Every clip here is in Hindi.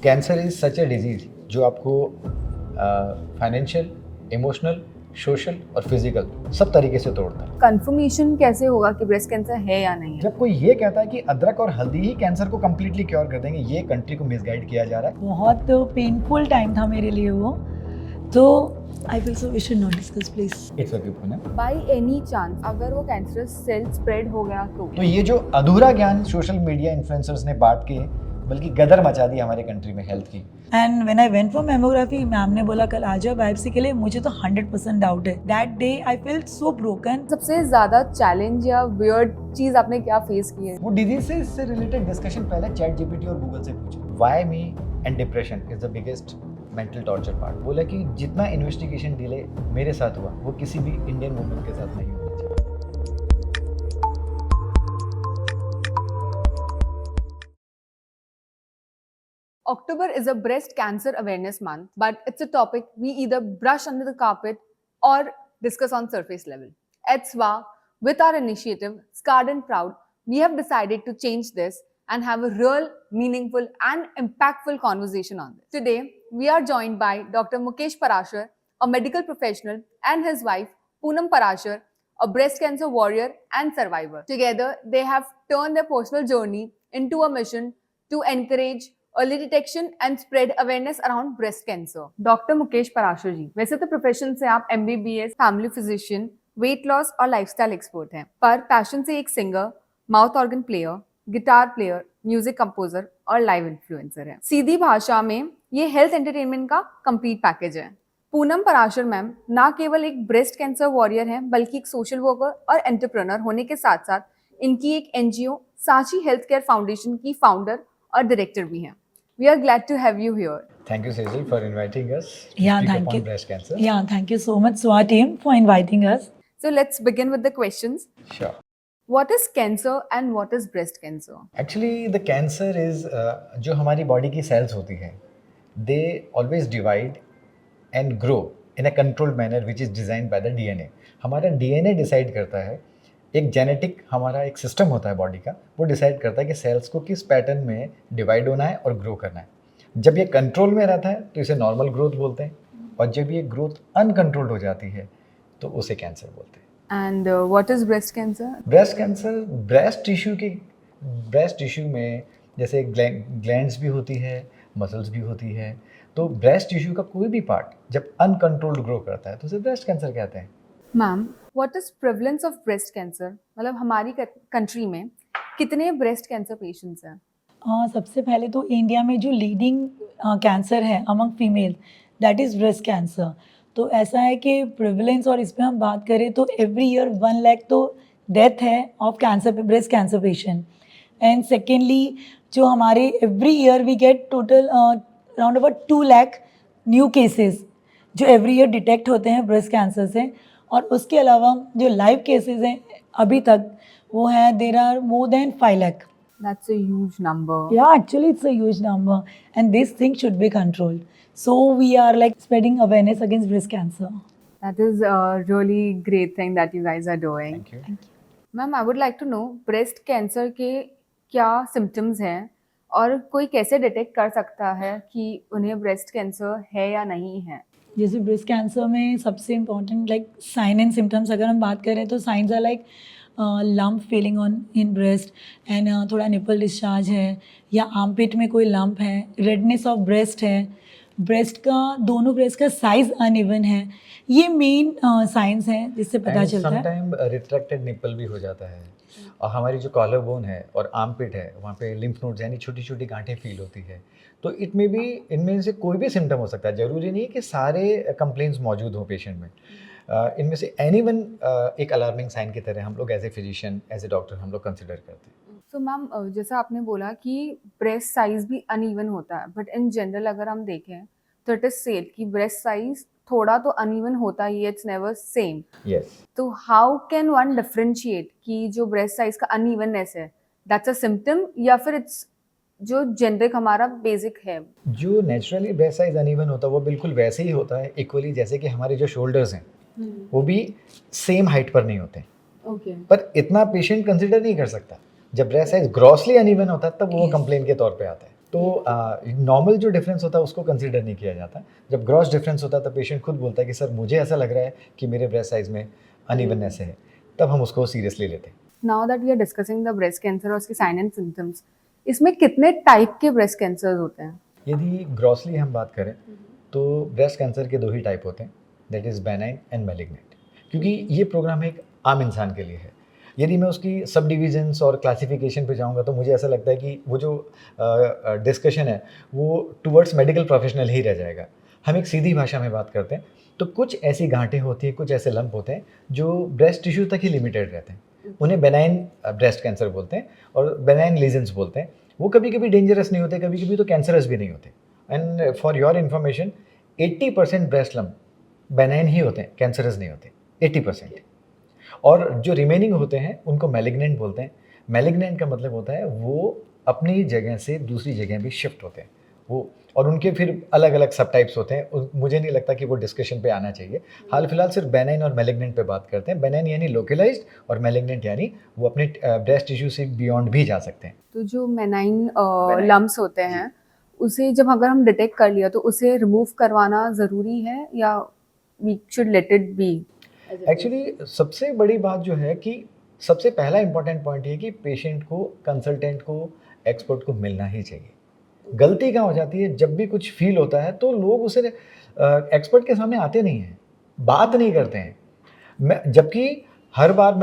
Cancer is such a disease जो आपको फाइनेंशियल, इमोशनल, सोशल और फिजिकल सब तरीके से तोड़ता है। कंफर्मेशन कैसे होगा कि ब्रेस्ट कैंसर है या नहीं है? जब कोई ये कहता है कि अदरक और हल्दी ही कैंसर को कंप्लीटली क्योर कर देंगे, ये कंट्री को मिसगाइड किया जा रहा है। बहुत पेनफुल टाइम था मेरे लिए वो, तो I feel so we should not discuss please. It's okay Poonam. By any chance अगर वो कैंसरस सेल स्प्रेड हो गया तो ये जो अधूरा ज्ञान सोशल मीडिया इन्फ्लुएंसर्स ने बांट के बल्कि गदर मचा दी हमारे कंट्री में हेल्थ की। And when I went for mammography, ma'am ने बोला कल आ जाओ बायोप्सी के लिए, मुझे तो 100% डाउट है। That day I felt so broken. सबसे ज्यादा चैलेंज या वियर्ड चीज आपने क्या फेस की है? वो डिजीज से रिलेटेड डिस्कशन पहले चैट जीपीटी और गूगल से पूछो। Why me and depression is the biggest mental torture part. बोला कि जितना इन्वेस्टिगेशन डिले मेरे साथ हुआ वो किसी भी इंडियन वुमन के साथ नहीं होना चाहिए। October is a breast cancer awareness month, but it's a topic we either brush under the carpet or discuss on surface level. At SWA, with our initiative, Scarred and Proud, we have decided to change this and have a real, meaningful and impactful conversation on this. Today, we are joined by Dr. Mukesh Parashar, a medical professional, and his wife, Poonam Parashar, a breast cancer warrior and survivor. Together, they have turned their personal journey into a mission to encourage early detection and spread awareness around breast cancer. Doctor Mukesh Parashar ji, वैसे तो प्रोफेशन से आप MBBS, family physician, weight loss और लाइफस्टाइल एक्सपर्ट हैं, पर पैशन से एक singer, mouth organ player, guitar player, music composer और लाइव इन्फ्लुएंसर हैं। सीधी भाषा में ये हेल्थ एंटरटेनमेंट का कंप्लीट पैकेज है। पूनम पराशर मैम ना केवल एक ब्रेस्ट कैंसर वॉरियर हैं, बल्कि एक सोशल वर्कर और एंटरप्रेन्योर होने के साथ साथ इनकी एक NGO Sanchi health care foundation की फाउंडर और डायरेक्टर भी हैं। We are glad to have you here. Thank you, Cecil, for inviting us to Yeah, speak thank upon you. breast cancer. Yeah, thank you so much, SWA team, for inviting us. So let's begin with the questions. Sure. What is cancer and what is breast cancer? Actually, the cancer is जो हमारी बॉडी की सेल्स होती हैं, they always divide and grow in a controlled manner which is designed by the DNA. हमारा DNA डिसाइड करता है, एक जेनेटिक हमारा एक सिस्टम होता है बॉडी का, वो डिसाइड करता है कि सेल्स को किस पैटर्न में डिवाइड होना है और ग्रो करना है। जब ये कंट्रोल में रहता है तो इसे नॉर्मल ग्रोथ बोलते हैं, और जब ये ग्रोथ अनकंट्रोल्ड हो जाती है तो उसे कैंसर बोलते हैं। And what is breast cancer? Breast cancer breast tissue में जैसे ग्लैंड्स भी होती है, मसल्स भी होती है, तो ब्रेस्ट टिश्यू का कोई भी पार्ट जब अनकंट्रोल्ड ग्रो करता है तो उसे ब्रेस्ट कैंसर कहते हैं। Ma'am, what is prevalence of breast cancer? मतलब हमारी कंट्री में कितने ब्रेस्ट कैंसर पेशेंट्स हैं? सबसे पहले तो इंडिया में जो लीडिंग कैंसर है among female, that is breast cancer. तो ऐसा है कि प्रिवलेंस और इस पर हम बात करें तो एवरी ईयर 1 लाख तो डेथ है of cancer, breast cancer patient. And secondly जो हमारे every year we get total around about 2 lakh new cases जो एवरी ईयर डिटेक्ट होते हैं ब्रेस्ट कैंसर से। और उसके अलावा जो लाइव केसेस हैं अभी तक वो हैं, there are more than 5 lakh. That's a huge number. Yeah, actually it's a huge number and this thing should be controlled. So we are like spreading awareness against breast cancer. That is a really great thing that you guys are doing. Thank you. Ma'am, I would like to know breast cancer के क्या symptoms हैं और कोई कैसे डिटेक्ट कर सकता है कि उन्हें ब्रेस्ट कैंसर है या नहीं है? जैसे ब्रेस्ट कैंसर में सबसे important like sign and symptoms अगर हम बात करें तो signs are like lump feeling on in breast and थोड़ा निपल डिस्चार्ज है, या आर्मपिट में कोई लम्प है, रेडनेस ऑफ ब्रेस्ट है, ब्रेस्ट का दोनों ब्रेस्ट का साइज अनइवन है, ये मेन साइंस हैं जिससे पता चलता है। समटाइम रिट्रैक्टेड निपल भी हो जाता है, और हमारी जो कॉलर बोन है और आर्मपिट है वहाँ पे लिम्फ नोड्स यानी छोटी छोटी गांठें फील होती है। तो इट में भी इनमें से कोई भी सिम्टम हो सकता है, ज़रूरी नहीं है कि सारे कंप्लेंट्स मौजूद हों पेशेंट में। इनमें से एनीवन एक अलार्मिंग साइन की तरह हम लोग as a physician, as a doctor हम लोग कंसिडर करते हैं। तो मैम, जैसा आपने बोला कि ब्रेस्ट साइज भी अनइवन होता है, बट इन जनरल अगर हम देखें तो इट इज सेड कि ब्रेस्ट साइज थोड़ा तो अनइवन होता ही है, इट्स नेवर सेम। यस। तो हाउ कैन वन डिफरेंशिएट कि जो ब्रेस्ट साइज का अनइवननेस है दैट्स अ सिम्टम, या फिर इट्स जो जेनरिक हमारा बेसिक है? जो नेचुरली ब्रेस्ट साइज अनइवन होता है वो बिल्कुल वैसे ही होता है इक्वली, जैसे कि हमारे जो शोल्डर्स हैं वो भी सेम हाइट पर नहीं होते। ओके। पर इतना पेशेंट कंसिडर नहीं कर सकता। जब ब्रेस्ट साइज ग्रॉसली अनइवन होता है तब वो कंप्लेन के तौर पे आता है। तो नॉर्मल जो डिफरेंस होता है उसको कंसिडर नहीं किया जाता। जब ग्रॉस डिफरेंस होता है तब पेशेंट खुद बोलता है कि सर मुझे ऐसा लग रहा है कि मेरे ब्रेस्ट साइज में अनइवननेस है, तब हम उसको सीरियसली लेते हैं। Now that we are discussing the breast cancer और उसके साइन एंड सिम्टम्स, इसमें कितने टाइप के ब्रेस्ट कैंसर होते हैं? यदि ग्रॉसली हम बात करें तो ब्रेस्ट कैंसर के 2 ही टाइप होते हैं, that is benign and malignant. क्योंकि ये प्रोग्राम एक आम इंसान के लिए है। यदि मैं उसकी सब डिविजन्स और क्लासिफिकेशन पे जाऊँगा तो मुझे ऐसा लगता है कि वो जो डिस्कशन है वो टुवर्ड्स मेडिकल प्रोफेशनल ही रह जाएगा। हम एक सीधी भाषा में बात करते हैं तो कुछ ऐसी गांठें होती हैं, कुछ ऐसे लंप होते हैं जो ब्रेस्ट टिश्यू तक ही लिमिटेड रहते हैं, उन्हें बेनाइन ब्रेस्ट कैंसर बोलते हैं और बेनाइन लीजन्स बोलते हैं। वो कभी कभी डेंजरस नहीं होते, कभी कभी तो कैंसरस भी नहीं होते। And for your information 80% breast lump benign ही होते हैं, कैंसरस नहीं होते, 80%। और जो रिमेनिंग होते हैं उनको मैलिग्नेंट बोलते हैं। मैलिग्नेंट का मतलब होता है वो अपनी जगह से दूसरी जगह भी शिफ्ट होते हैं वो, और उनके फिर अलग अलग सब टाइप्स होते हैं। मुझे नहीं लगता कि वो डिस्कशन पे आना चाहिए। हाल फिलहाल सिर्फ बेनाइन और मैलिग्नेंट पे बात करते हैं। बेनाइन यानी लोकलाइज्ड और मैलिग्नेंट यानी वो अपने ब्रेस्ट टिश्यू से बियॉन्ड भी जा सकते हैं। तो जो मेनाइन लम्प्स होते हैं उसे जब अगर हम डिटेक्ट कर लिया तो उसे रिमूव करवाना ज़रूरी है या we should let it be? Actually सबसे बड़ी बात जो है कि सबसे पहला इंपॉर्टेंट पॉइंट ये कि पेशेंट को, कंसल्टेंट को, एक्सपर्ट को मिलना ही चाहिए। गलती क्या हो जाती है, जब भी कुछ फील होता है तो लोग उसे एक्सपर्ट के सामने आते नहीं हैं, बात नहीं करते हैं। जबकि हर बार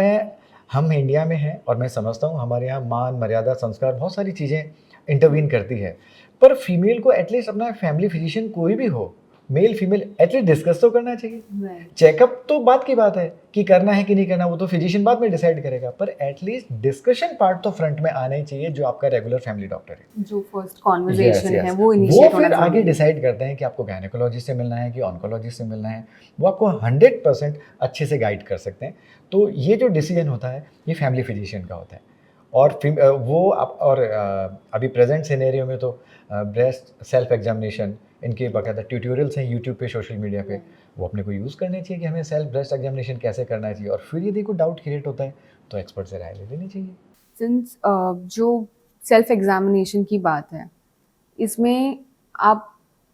हम इंडिया में हैं और मैं समझता हूँ हमारे यहाँ मान, मर्यादा, संस्कार, बहुत सारी चीज़ें इंटरवीन करती है। पर फीमेल को एटलीस्ट अपना फैमिली फिजिशियन कोई भी हो, मेल फीमेल, एटलीस्ट डिस्कस तो करना चाहिए। चेकअप तो बात की बात है कि करना है कि नहीं करना, वो तो फिजिशियन बाद में डिसाइड करेगा, पर एटलीस्ट डिस्कशन पार्ट तो फ्रंट में आना ही चाहिए जो आपका रेगुलर फैमिली डॉक्टर है। जो फर्स्ट कॉन्वर्सेशन है वो वो इनिशिएट फिर होना आगे चाहिए। डिसाइड करते हैं कि आपको गायनेकोलॉजिस्ट से मिलना है कि ऑन्कोलॉजिस्ट से मिलना है। वो आपको 100% अच्छे से गाइड कर सकते हैं। तो ये जो डिसीजन होता है ये फैमिली फिजिशियन का होता है। और अभी प्रेजेंट सिनेरियो में तो ब्रेस्ट सेल्फ एग्जामिनेशन, इनके बाकायदा ट्यूटोरियल्स हैं यूट्यूब पे, सोशल मीडिया पे, वो अपने को यूज़ करने चाहिए कि हमें सेल्फ ब्रेस्ट एग्जामिनेशन कैसे करना चाहिए। और फिर यदि कोई डाउट क्रिएट होता है तो एक्सपर्ट से राय ले लेनी चाहिए। सिंस जो सेल्फ एग्जामिनेशन की बात है, इसमें आप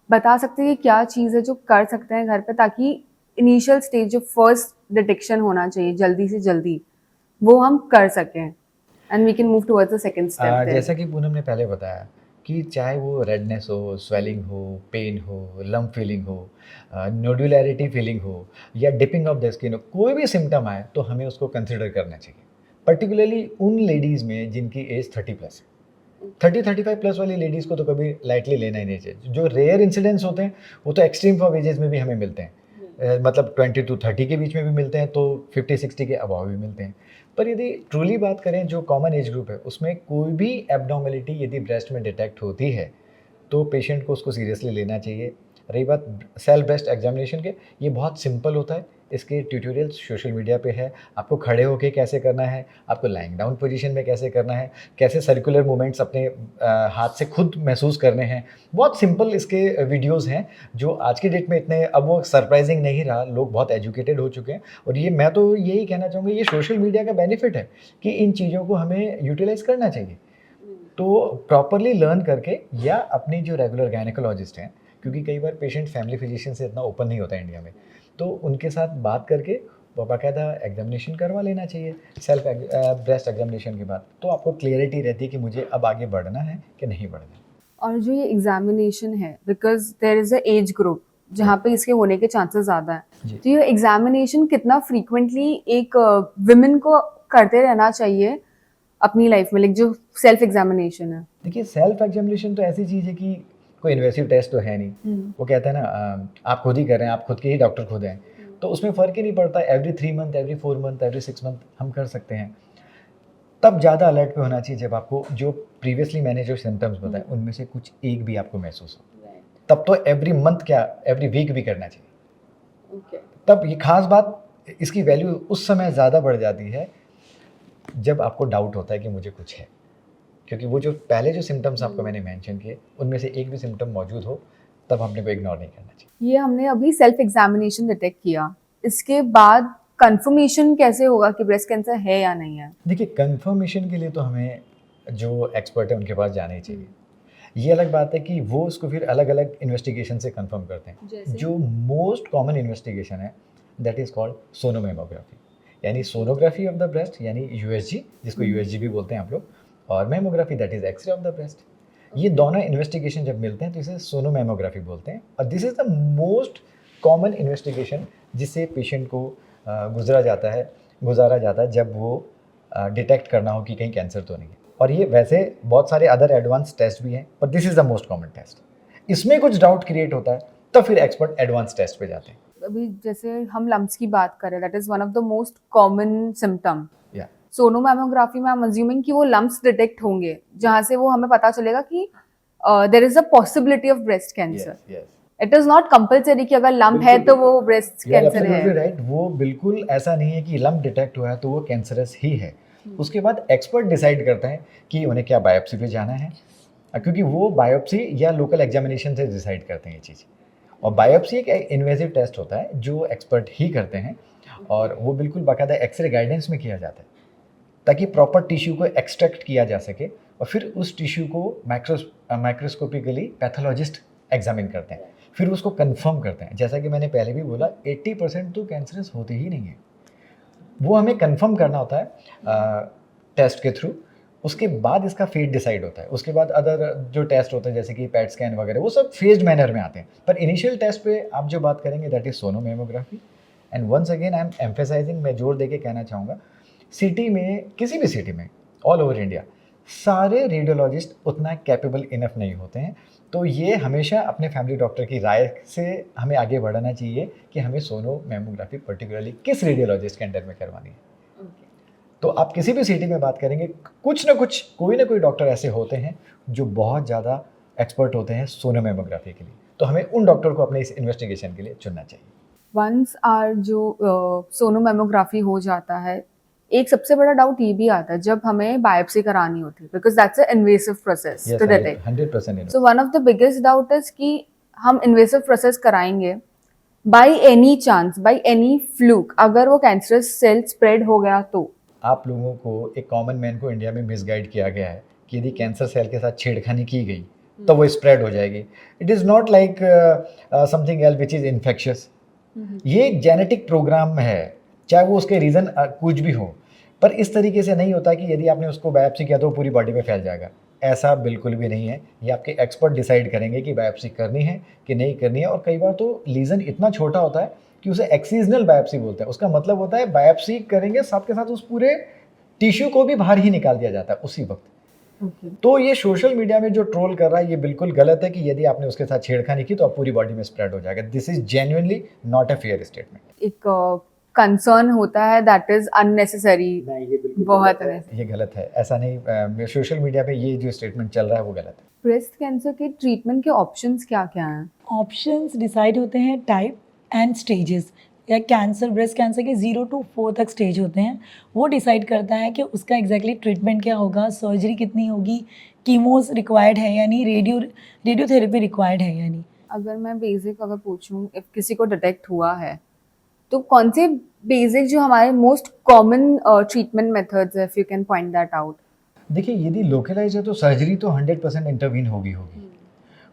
बता सकते हैं कि क्या चीज़ है जो कर सकते हैं घर पे ताकि इनिशियल स्टेज जो फर्स्ट डिटेक्शन होना चाहिए जल्दी से जल्दी वो हम कर सकें and we can move towards the second step. जैसा कि पूनम ने पहले बताया कि चाहे वो रेडनेस हो, स्वेलिंग हो, पेन हो, लम्प फीलिंग हो, नोडुलैरिटी फीलिंग हो या डिपिंग ऑफ द स्किन हो, कोई भी सिम्टम आए तो हमें उसको कंसिडर करना चाहिए। पर्टिकुलरली उन लेडीज़ में जिनकी एज 30+ है। 30-35+ वाली लेडीज़ को तो कभी लाइटली लेना ही नहीं चाहिए। जो रेयर इंसिडेंट्स होते हैं वो तो एक्सट्रीम फॉर एजेस में भी हमें मिलते हैं। मतलब 20 to 30 के बीच में भी मिलते हैं, तो 50-60 के अबव भी मिलते हैं। पर यदि ट्रूली बात करें जो कॉमन एज ग्रुप है उसमें कोई भी एब्नॉर्मेलिटी यदि ब्रेस्ट में डिटेक्ट होती है तो पेशेंट को उसको सीरियसली लेना चाहिए। रही बात सेल्फ ब्रेस्ट एग्जामिनेशन के, ये बहुत सिंपल होता है। इसके ट्यूटोरियल्स सोशल मीडिया पे है। आपको खड़े होके कैसे करना है, आपको लाइंग डाउन पोजीशन में कैसे करना है, कैसे सर्कुलर मूवमेंट्स अपने हाथ से खुद महसूस करने हैं, बहुत सिंपल इसके वीडियोस हैं जो आज की डेट में इतने, अब वो सरप्राइजिंग नहीं रहा, लोग बहुत एजुकेटेड हो चुके हैं। और ये मैं तो यही कहना चाहूँगा, ये सोशल मीडिया का बेनिफिट है कि इन चीज़ों को हमें यूटिलाइज करना चाहिए। तो प्रॉपरली लर्न करके, या अपनी जो रेगुलर गायनेकोलॉजिस्ट हैं, क्योंकि कई बार पेशेंट फैमिली फिजिशियन से इतना ओपन नहीं होता है इंडिया में, तो उनके साथ बात करके बाकायदा एग्जामिनेशन करवा लेना चाहिए सेल्फ ब्रेस्ट एग्जामिनेशन के बाद। तो आपको क्लियरिटी रहती है कि मुझे अब आगे बढ़ना है कि नहीं बढ़ना है। और जो ये एग्जामिनेशन है, because there is a age group जहाँ पे इसके होने के चांसेस ज़्यादा हैं, जी। तो ये एग्जामिनेशन कितना फ्रीक्वेंटली एक विमेन को करते रहना चाहिए अपनी लाइफ में, लाइक जो सेल्फ एग्जामिनेशन है? देखिए, सेल्फ एग्जामिनेशन तो ऐसी चीज़ है कि कोई इन्वेसिव टेस्ट तो है नहीं। वो कहते हैं ना, आप खुद ही कर रहे हैं, आप खुद के ही डॉक्टर खुद हैं, तो उसमें फ़र्क ही नहीं पड़ता। Every 3 month, every 4 month, every 6 month हम कर सकते हैं। तब ज़्यादा अलर्ट पे होना चाहिए जब आपको जो प्रीवियसली मैंने जो सिम्टम्स बताए उनमें से कुछ एक भी आपको महसूस हो। तब तो एवरी मंथ क्या, एवरी वीक भी करना चाहिए। तब ये खास बात, इसकी वैल्यू उस समय ज़्यादा बढ़ जाती है जब आपको डाउट होता है कि मुझे कुछ है। क्योंकि वो जो पहले जो सिम्टम्स आपको मैंने मेंशन किए उनमें से एक भी सिम्टम मौजूद हो, तब हमने को इग्नोर नहीं करना चाहिए। ये हमने अभी सेल्फ एग्जामिनेशन डिटेक्ट किया, इसके बाद कंफर्मेशन कैसे होगा कि ब्रेस्ट कैंसर है या नहीं है? देखिए, कंफर्मेशन के लिए तो हमें जो एक्सपर्ट है उनके पास जाना ही चाहिए। ये अलग बात है कि वो उसको फिर अलग अलग इन्वेस्टिगेशन से कंफर्म करते हैं। जैसे? जो मोस्ट कॉमन इन्वेस्टिगेशन है दैट इज़ कॉल्ड सोनोमेमोग्राफी, यानी सोनोग्राफी ऑफ द ब्रेस्ट, यानी यूएसजी, जिसको यूएसजी भी बोलते हैं आप लोग, और mammography that is X-ray of the breast. ये दोनों इन्वेस्टिगेशन जब मिलते हैं तो इसे सोनोमेमोग्राफी बोलते हैं, और this is the most common investigation जिससे पेशेंट को गुजारा जाता है जब वो डिटेक्ट करना हो कि कहीं कैंसर तो नहीं है। और ये वैसे बहुत सारे अदर एडवांस टेस्ट भी हैं, पर this is the most common test. इसमें कुछ डाउट क्रिएट होता है तब फिर एक्सपर्ट एडवांस टेस्ट पे जाते हैं। अभी जैसे हम लम्प्स की बात करें, that is one of the most common symptom. या सोनोमैमोग्राफी में आई एम अज्यूमिंग कि वो लम्प्स डिटेक्ट होंगे जहां से वो हमें पता चलेगा कि there is a possibility of breast cancer. Yes it is not compulsory कि अगर लम्प है तो वो breast you are cancer absolutely है। राइट। वो बिल्कुल ऐसा नहीं है कि लम्प डिटेक्ट हुआ है तो वो कैंसरस ही है। उसके बाद एक्सपर्ट डिसाइड करते हैं कि उन्हें क्या बायोप्सी पे जाना है, क्योंकि वो बायोप्सी या लोकल एग्जामिनेशन से डिसाइड करते हैं ये चीज़। और बायोप्सी एक इन्वेजिव टेस्ट होता है जो एक्सपर्ट ही करते हैं, और वो बिल्कुल बाकायदा एक्सरे गाइडेंस में किया जाता है ताकि प्रॉपर टिश्यू को एक्सट्रैक्ट किया जा सके, और फिर उस टिश्यू को माइक्रोस्कोपिकली पैथोलॉजिस्ट एग्जामिन करते हैं, फिर उसको कंफर्म करते हैं। जैसा कि मैंने पहले भी बोला 80% तो कैंसरस होते ही नहीं है, वो हमें कंफर्म करना होता है टेस्ट के थ्रू। उसके बाद इसका फेट डिसाइड होता है। उसके बाद अदर जो टेस्ट होते हैं जैसे कि पैट स्कैन वगैरह, वो सब फेज्ड मैनर में आते हैं। पर इनिशियल टेस्ट पे आप जो बात करेंगे that is sonomammography. And once again I am emphasizing, मैं जोर देके कहना चाहूँगा, सिटी में, किसी भी सिटी में, ऑल ओवर इंडिया, सारे रेडियोलॉजिस्ट उतना कैपेबल इनफ नहीं होते हैं। तो ये हमेशा अपने फैमिली डॉक्टर की राय से हमें आगे बढ़ाना चाहिए कि हमें सोनोमेमोग्राफी पर्टिकुलरली किस रेडियोलॉजिस्ट के अंडर में करवानी है। तो आप किसी भी सिटी में बात करेंगे, कुछ ना कुछ, कोई ना कोई डॉक्टर ऐसे होते हैं जो बहुत ज़्यादा एक्सपर्ट होते हैं सोनोमेमोग्राफी के लिए। तो हमें उन डॉक्टर को अपने इस इन्वेस्टिगेशन के लिए चुनना चाहिए। वंस आर जो सोनोमेमोग्राफी हो जाता है, एक सबसे बड़ा डाउट ये भी आता है जब हमें बायोप्सी करानी होती है, because that's a invasive process to detect. 100%। So one of the biggest doubt is कि हम इन्वेसिव प्रोसेस कराएंगे, by any chance, by any fluke, अगर वो कैंसरस सेल स्प्रेड हो गया तो? आप लोगों को, एक कॉमन मैन को इंडिया में मिसगाइड किया गया है कि यदि कैंसर सेल के साथ छेड़खानी की गई तो वो स्प्रेड हो जाएगी। It is not like something else which is infectious. ये एक जेनेटिक प्रोग्राम है, चाहे वो उसके रीज़न कुछ भी हो, पर इस तरीके से नहीं होता कि यदि आपने उसको बायोप्सी किया तो वो पूरी बॉडी में फैल जाएगा। ऐसा बिल्कुल भी नहीं है। ये आपके एक्सपर्ट डिसाइड करेंगे कि बायोप्सी करनी है कि नहीं करनी है। और कई बार तो लीजन इतना छोटा होता है कि उसे एक्सीजनल बायोप्सी बोलते हैं। उसका मतलब होता है बायोप्सी करेंगे, साथ के साथ उस पूरे टिश्यू को भी बाहर ही निकाल दिया जाता है उसी वक्त। तो ये सोशल मीडिया में जो ट्रोल कर रहा है ये बिल्कुल गलत है कि यदि आपने उसके साथ छेड़खानी की तो आप पूरी बॉडी में स्प्रेड हो जाएगा। This is genuinely not a fair statement. एक कंसर्न होता है दैट इज अननेसेसरी, बहुत unnecessary। ये गलत है, ऐसा नहीं। सोशल मीडिया पे ये जो स्टेटमेंट चल रहा है वो गलत है। ब्रेस्ट कैंसर के ट्रीटमेंट के ऑप्शंस क्या क्या हैं? ऑप्शंस डिसाइड होते हैं टाइप एंड स्टेजेस, या कैंसर, ब्रेस्ट कैंसर के 0 to 4 तक स्टेज होते हैं। वो डिसाइड करता है कि उसका एग्जैक्टली ट्रीटमेंट क्या होगा, सर्जरी कितनी होगी, कीमोस रिक्वायर्ड है यानी रेडियोथेरेपी रिक्वायर्ड है यानी। अगर मैं बेसिक अगर पूछूं, इफ किसी को डिटेक्ट हुआ है तो कौन से बेसिक जो हमारे मोस्ट कॉमन ट्रीटमेंट मेथड्स है, if you can point that out? देखिए, यदि लोकलाइज है तो सर्जरी तो 100% इंटरवीन होगी।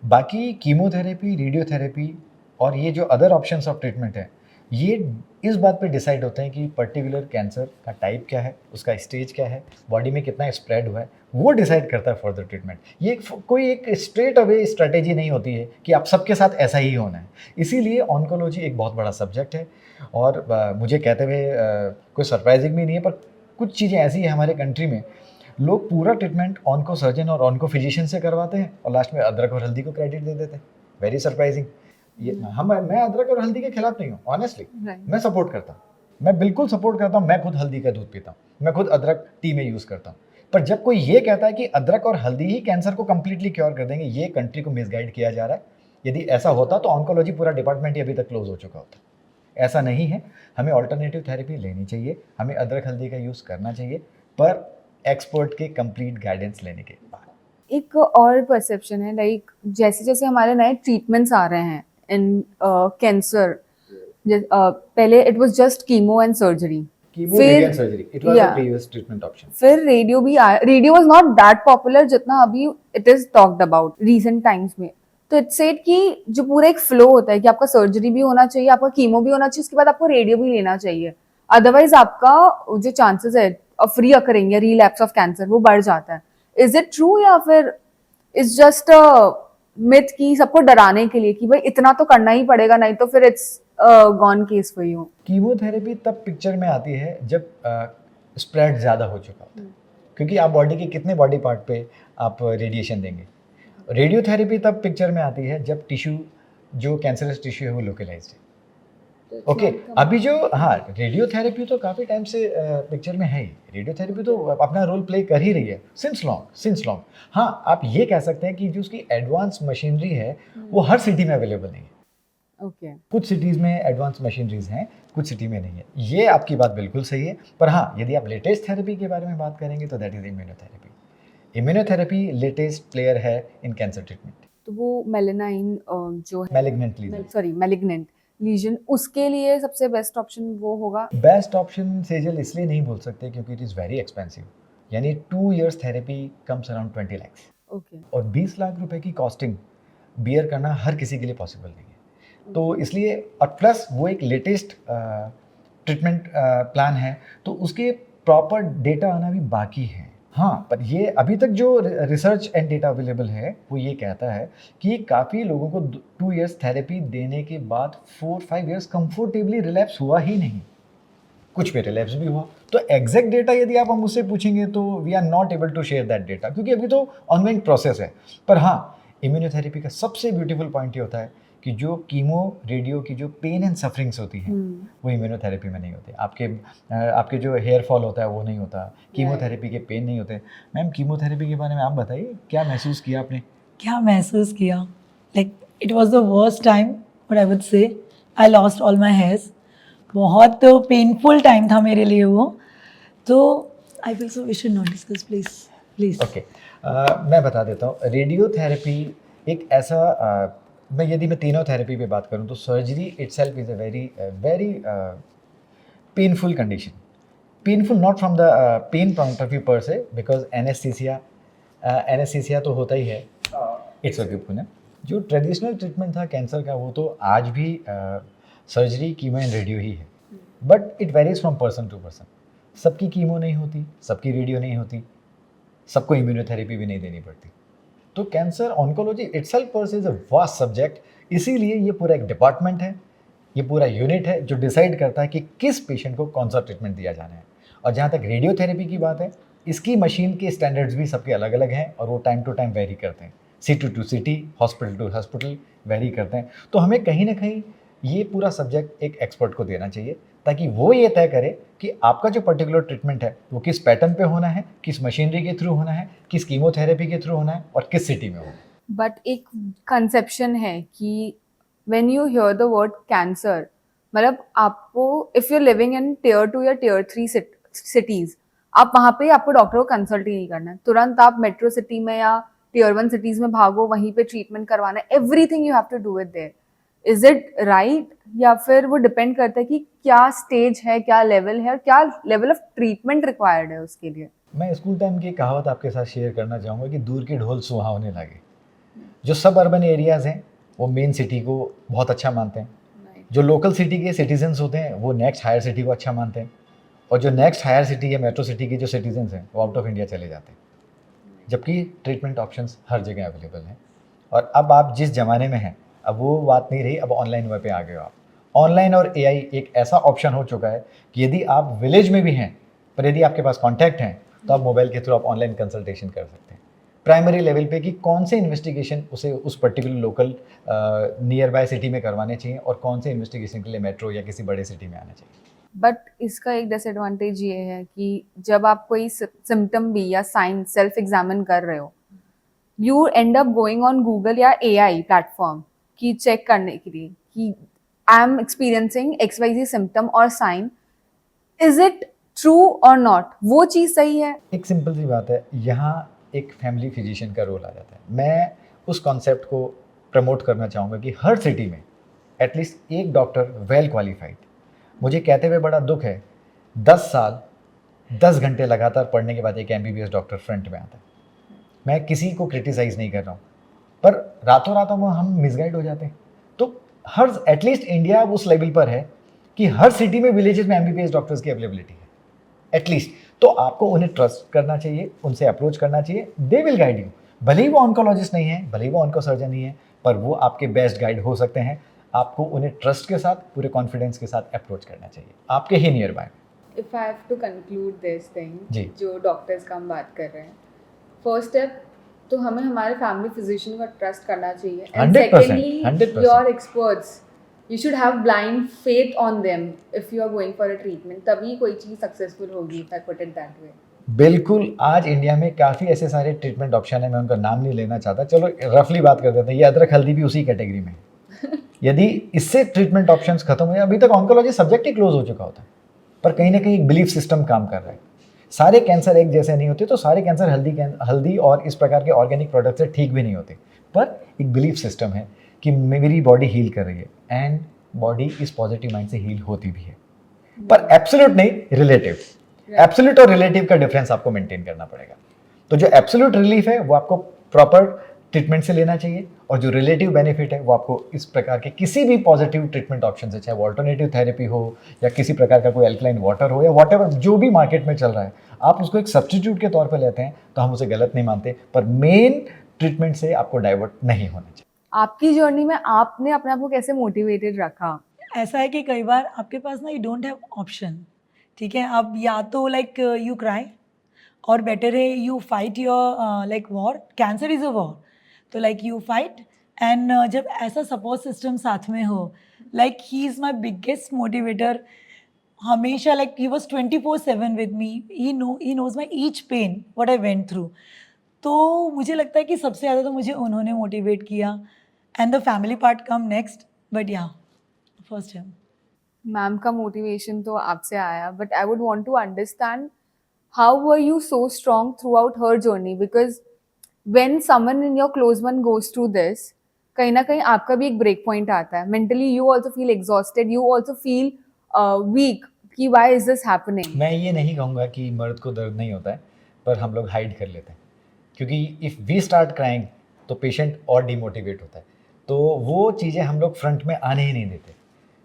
बाकी कीमोथेरेपी, रेडियोथेरेपी और ये जो अदर ऑप्शंस ऑफ ट्रीटमेंट है, ये इस बात पे डिसाइड होते हैं कि पर्टिकुलर कैंसर का टाइप क्या है, उसका स्टेज क्या है, बॉडी में कितना स्प्रेड हुआ है, वो डिसाइड करता है फर्दर ट्रीटमेंट। ये कोई एक स्ट्रेट अवे स्ट्रेटेजी नहीं होती है कि आप सबके साथ ऐसा ही होना है। इसीलिए ऑन्कोलॉजी एक बहुत बड़ा सब्जेक्ट है। और मुझे कहते हुए कोई सरप्राइजिंग भी नहीं है, पर कुछ चीज़ें ऐसी हैं हमारे कंट्री में, लोग पूरा ट्रीटमेंट ऑनको सर्जन और ऑनको फिजिशियन से करवाते हैं और लास्ट में अदरक और हल्दी को क्रेडिट दे देते हैं। Very surprising. ये मैं अदरक और हल्दी के खिलाफ नहीं हूँ, ऑनेस्टली। मैं सपोर्ट करता हूँ, मैं बिल्कुल सपोर्ट करता हूँ। मैं खुद हल्दी का दूध पीता हूँ, मैं खुद अदरक टी में यूज़ करता हूँ। पर जब कोई ये कहता है कि अदरक और हल्दी ही कैंसर को कंप्लीटली क्योर कर देंगे, ये कंट्री को मिसगाइड किया जा रहा है। यदि ऐसा होता तो ऑन्कोलॉजी पूरा डिपार्टमेंट ही अभी तक क्लोज हो चुका होता। ऐसा नहीं है। हमें ऑल्टरनेटिव थेरेपी लेनी चाहिए, हमें अदरक हल्दी का यूज़ करना चाहिए, पर एक्सपर्ट के कंप्लीट गाइडेंस लेने के बाद। एक और परसेप्शन है, लाइक जैसे जैसे हमारे नए ट्रीटमेंट्स आ रहे हैं इन कैंसर, पहले it was just chemo and surgery, chemo फिर- radiation surgery, it was the Yeah. Previous treatment option. फिर रेडियो भी आया. Radio was not that popular जितना अभी it is talked about recent times में. तो इट्स सेड कि जो पूरा एक फ्लो होता है कि आपका सर्जरी भी होना चाहिए, आपका कीमो भी होना चाहिए, उसके बाद आपको रेडियो भी लेना चाहिए. अदरवाइज आपका जो चांसेस है ऑफ री अकरिंग या रिलैप्स ऑफ कैंसर वो बढ़ जाता है. इज इट ट्रू या फिर इट्स जस्ट अ मिथ की सबको डराने के लिए कि भाई इतना तो करना ही पड़ेगा, नहीं तो फिर it's gone case for you. Chemotherapy तब पिक्चर में आती है जब स्प्रेड ज़्यादा हो चुका होता है, क्योंकि आप बॉडी के कितने बॉडी पार्ट पे आप रेडिएशन देंगे. रेडियोथेरेपी तब पिक्चर में आती है जब टिश्यू, जो कैंसरस टिश्यू है वो लोकलाइज्ड है. ओके, अभी जो हाँ रेडियोथेरेपी तो काफ़ी टाइम से पिक्चर में है ही. रेडियोथेरेपी तो अपना रोल प्ले कर ही रही है सिंस लॉन्ग. हाँ, आप ये कह सकते हैं कि जो उसकी एडवांस मशीनरी है वो हर सिटी में अवेलेबल नहीं है. ओके. कुछ सिटीज़ में एडवांस मशीनरीज हैं, कुछ सिटी में नहीं है. ये आपकी बात बिल्कुल सही है. पर हाँ, यदि आप लेटेस्ट थेरेपी के बारे में बात करेंगे तो that is immunotherapy. Immunotherapy latest player है इन कैंसर ट्रीटमेंट. तो वो मेलेनाइन जो है malignant lesion, sorry malignant lesion, उसके लिए सबसे बेस्ट ऑप्शन वो होगा. बेस्ट ऑप्शन सेजल इसलिए नहीं बोल सकते क्योंकि इट इज़ वेरी एक्सपेंसिव. यानी 2 years therapy comes around 20 lakhs. Okay. और 20 लाख रुपए की कॉस्टिंग बियर करना हर किसी के लिए पॉसिबल नहीं है. तो इसलिए, और प्लस वो एक लेटेस्ट ट्रीटमेंट प्लान है, तो उसके प्रॉपर डेटा आना भी बाकी है. हाँ, पर ये अभी तक जो रिसर्च एंड डेटा अवेलेबल है वो ये कहता है कि काफ़ी लोगों को 2 years थेरेपी देने के बाद 4-5 years कंफर्टेबली रिलैप्स हुआ ही नहीं. कुछ पे रिलैप्स भी हुआ. तो एग्जैक्ट डेटा यदि आप मुझसे पूछेंगे तो we are not able to share that data, क्योंकि अभी तो ऑनलाइन प्रोसेस है. पर हाँ, इम्यूनोथेरेपी का सबसे ब्यूटीफुल पॉइंट ये होता है कि जो कीमो रेडियो की जो पेन एंड सफरिंग्स होती हैं वो इम्यूनोथेरेपी में नहीं होते. आपके जो हेयर फॉल होता है वो नहीं होता. कीमोथेरेपी के पेन नहीं होते. मैम, कीमोथेरेपी के बारे में आप बताइए, क्या महसूस किया आपने? क्या महसूस किया, like it was the worst time what I would say. I lost all my hairs. बहुत पेनफुल टाइम था मेरे लिए वो. तो I will so we should not discuss please please. Okay, मैं बता देता हूँ. रेडियोथेरेपी एक ऐसा यदि मैं तीनों थेरेपी पे बात करूँ तो surgery itself is a very painful condition. Painful not from the pain point of view पर से, बिकॉज एनेस्थीसिया तो होता ही है. It's okay Pune. जो ट्रेडिशनल ट्रीटमेंट था कैंसर का वो तो आज भी सर्जरी, कीमो एंड रेडियो ही है. But it varies from person to person. सबकी कीमो नहीं होती, सबकी रेडियो नहीं होती, सबको इम्यूनोथेरेपी भी नहीं देनी पड़ती. तो कैंसर ऑन्कोलॉजी इटसेल्फ पर से इज अ वास्ट सब्जेक्ट. इसीलिए ये पूरा एक डिपार्टमेंट है, ये पूरा यूनिट है जो डिसाइड करता है कि किस पेशेंट को कौन सा ट्रीटमेंट दिया जाना है. और जहाँ तक रेडियोथेरेपी की बात है, इसकी मशीन के स्टैंडर्ड्स भी सबके अलग अलग हैं और वो टाइम टू टाइम वेरी करते हैं. City to city, hospital to hospital vary करते हैं. तो हमें कहीं ना कहीं ये पूरा सब्जेक्ट एक एक्सपर्ट को देना चाहिए ताकि वो ये तय करे कि आपका जो पर्टिकुलर ट्रीटमेंट है वो किस पैटर्न पे होना है, किस मशीनरी के थ्रू होना है, किस कीमोथेरेपी के थ्रू होना है और किस सिटी में होना है. बट एक कंसेप्शन है कि when you hear the word cancer, मतलब आपको if you are living in tier 2 या टियर 3 सिटीज, आप वहाँ पे आपको डॉक्टर को कंसल्ट ही नहीं करना है. तुरंत आप मेट्रो सिटी में या टियर 1 सिटीज में भागो, वहीं पे ट्रीटमेंट करवाना है. Everything you have to do it there. Is it right, या फिर वो डिपेंड करता है कि क्या स्टेज है, क्या लेवल है और क्या लेवल ऑफ ट्रीटमेंट रिक्वायर्ड है उसके लिए? मैं स्कूल टाइम की कहावत आपके साथ शेयर करना चाहूँगा कि दूर के ढोल सुहावने लगे. जो सब अर्बन एरियाज़ हैं वो मेन सिटी को बहुत अच्छा मानते हैं. जो लोकल सिटी के सिटीजन्स होते हैं वो नेक्स्ट हायर सिटी को अच्छा मानते हैं. और जो नेक्स्ट हायर सिटी या मेट्रो सिटी के जो सिटीजन्स हैं वो आउट ऑफ इंडिया चले जाते हैं. जबकि ट्रीटमेंट ऑप्शंस हर जगह अवेलेबल हैं. और अब आप जिस ज़माने में हैं, अब वो बात नहीं रही, अब ऑनलाइन वे पे आ गए हो आप. ऑनलाइन और एआई एक ऐसा ऑप्शन हो चुका है कि यदि आप विलेज में भी हैं पर यदि आपके पास कॉन्टैक्ट हैं तो आप मोबाइल के थ्रू आप ऑनलाइन कंसल्टेशन कर सकते हैं प्राइमरी लेवल पे कि कौन से इन्वेस्टिगेशन उसे उस particular local near by city में करवाने चाहिए और कौन से इन्वेस्टिगेशन के लिए मेट्रो या किसी बड़े सिटी में आना चाहिए. बट इसका एक डिसएडवांटेज ये है कि जब आप कोई सिम्टम भी या साइन सेल्फ एग्जामिन कर रहे हो, you and up going on Google या एआई प्लेटफॉर्म की चेक करने के लिए कि I am experiencing XYZ symptom और साइन, इज इट ट्रू और नॉट? वो चीज़ सही है? एक सिंपल सी बात है, यहाँ एक फैमिली फिजिशियन का रोल आ जाता है. मैं उस कॉन्सेप्ट को प्रमोट करना चाहूँगा कि हर सिटी में एटलीस्ट एक डॉक्टर वेल क्वालिफाइड. मुझे कहते हुए बड़ा दुख है 10 साल 10 घंटे लगातार पढ़ने के बाद एक MBBS डॉक्टर फ्रंट में आता है। मैं किसी को क्रिटिसाइज़ नहीं कर रहा हूँ, पर रातों रात हम मिसगाइड हो जाते हैं। तो हर एटलीस्ट इंडिया अब उस लेवल पर है कि हर सिटी में, विलेजेस में MBBS डॉक्टर्स की अवेलेबिलिटी है एटलीस्ट। तो आपको उन्हें ट्रस्ट करना चाहिए, उनसे अप्रोच करना चाहिए, दे विल गाइड यू। भले ही वो ऑन्कोलॉजिस्ट नहीं है, भले ही वो ऑन्को सर्जन नहीं है, पर वो आपके बेस्ट गाइड हो सकते हैं। आपको उन्हें ट्रस्ट के साथ, पूरे कॉन्फिडेंस के साथ अप्रोच करना चाहिए, आपके ही nearby. If I have to conclude this thing, जी। जो डॉक्टर्स का हम बात कर रहे हैं, फर्स्ट स्टेप तो हमें हमारे फैमिली फिजिशियन का ट्रस्ट करना चाहिए, and 100%, secondly 100%. Your experts, you should have blind faith on them if you are going for a treatment, तभी कोई चीज़ सक्सेसफुल होगी, if I put it that way. बिल्कुल। आज इंडिया में काफ़ी ऐसे सारे ट्रीटमेंट ऑप्शन है, मैं उनका नाम नहीं लेना चाहता, चलो रफली बात कर देते हैं। ये अदरक हल्दी भी उसी कैटेगरी में है। यदि इससे ट्रीटमेंट ऑप्शंस खत्म हो, अभी तक ऑन्कोलॉजी सब्जेक्ट ही क्लोज हो चुका होता है, पर कहीं ना कहीं एक बिलीफ सिस्टम काम कर रहा है। सारे कैंसर एक जैसे नहीं होते, तो सारे कैंसर हल्दी और इस प्रकार के ऑर्गेनिक प्रोडक्ट से ठीक भी नहीं होते, पर एक बिलीफ सिस्टम है कि मेरी बॉडी हील कर रही है, एंड बॉडी इस पॉजिटिव माइंड से हील होती भी है, पर एब्सोल्यूट नहीं, रिलेटिव। एब्सोल्यूट और रिलेटिव का डिफरेंस आपको मेंटेन करना पड़ेगा। तो जो एब्सोल्यूट रिलीफ है वो आपको प्रॉपर ट्रीटमेंट से लेना चाहिए, और जो रिलेटिव बेनिफिट है वो आपको इस प्रकार के किसी भी पॉजिटिव ट्रीटमेंट ऑप्शन से, चाहे वो ऑल्टरनेटिव थेरेपी हो या किसी प्रकार का कोई एल्कलाइन वाटर हो या वॉटेवर जो भी मार्केट में चल रहा है, आप उसको एक सब्स्टिट्यूट के तौर पर लेते हैं तो हम उसे गलत नहीं मानते, पर मेन ट्रीटमेंट से आपको डाइवर्ट नहीं होना चाहिए। आपकी जर्नी में आपने अपने आप को कैसे मोटिवेटेड रखा? ऐसा है कि कई बार आपके पास ना, यू डोंट हैव ऑप्शन, ठीक है। अब या तो लाइक यू क्राई, और बेटर है you fight your like war, cancer is a war, तो लाइक यू फाइट। एंड जब ऐसा सपोर्ट सिस्टम साथ में हो, like he is my biggest motivator हमेशा, like he was 24/7 with me, he knows my each pain what I went through. तो मुझे लगता है कि सबसे ज़्यादा तो मुझे उन्होंने मोटिवेट किया, and the family part come next, but yeah first है। मैम का मोटिवेशन तो आपसे आया, but I would want to understand how were you so strong throughout her journey, because when someone in your close one goes through this, कहीं ना कहीं आपका भी एक ब्रेक पॉइंट आता है। Mentally you also feel exhausted, you also feel weak कि व्हाई इज दिस हैपनिंग। मैं ये नहीं कहूँगा कि मर्द को दर्द नहीं होता है, पर हम लोग हाइड कर लेते हैं, क्योंकि इफ़ वी स्टार्ट क्राइंग तो पेशेंट और डिमोटिवेट होता है, तो वो चीज़ें हम लोग फ्रंट में आने ही नहीं देते।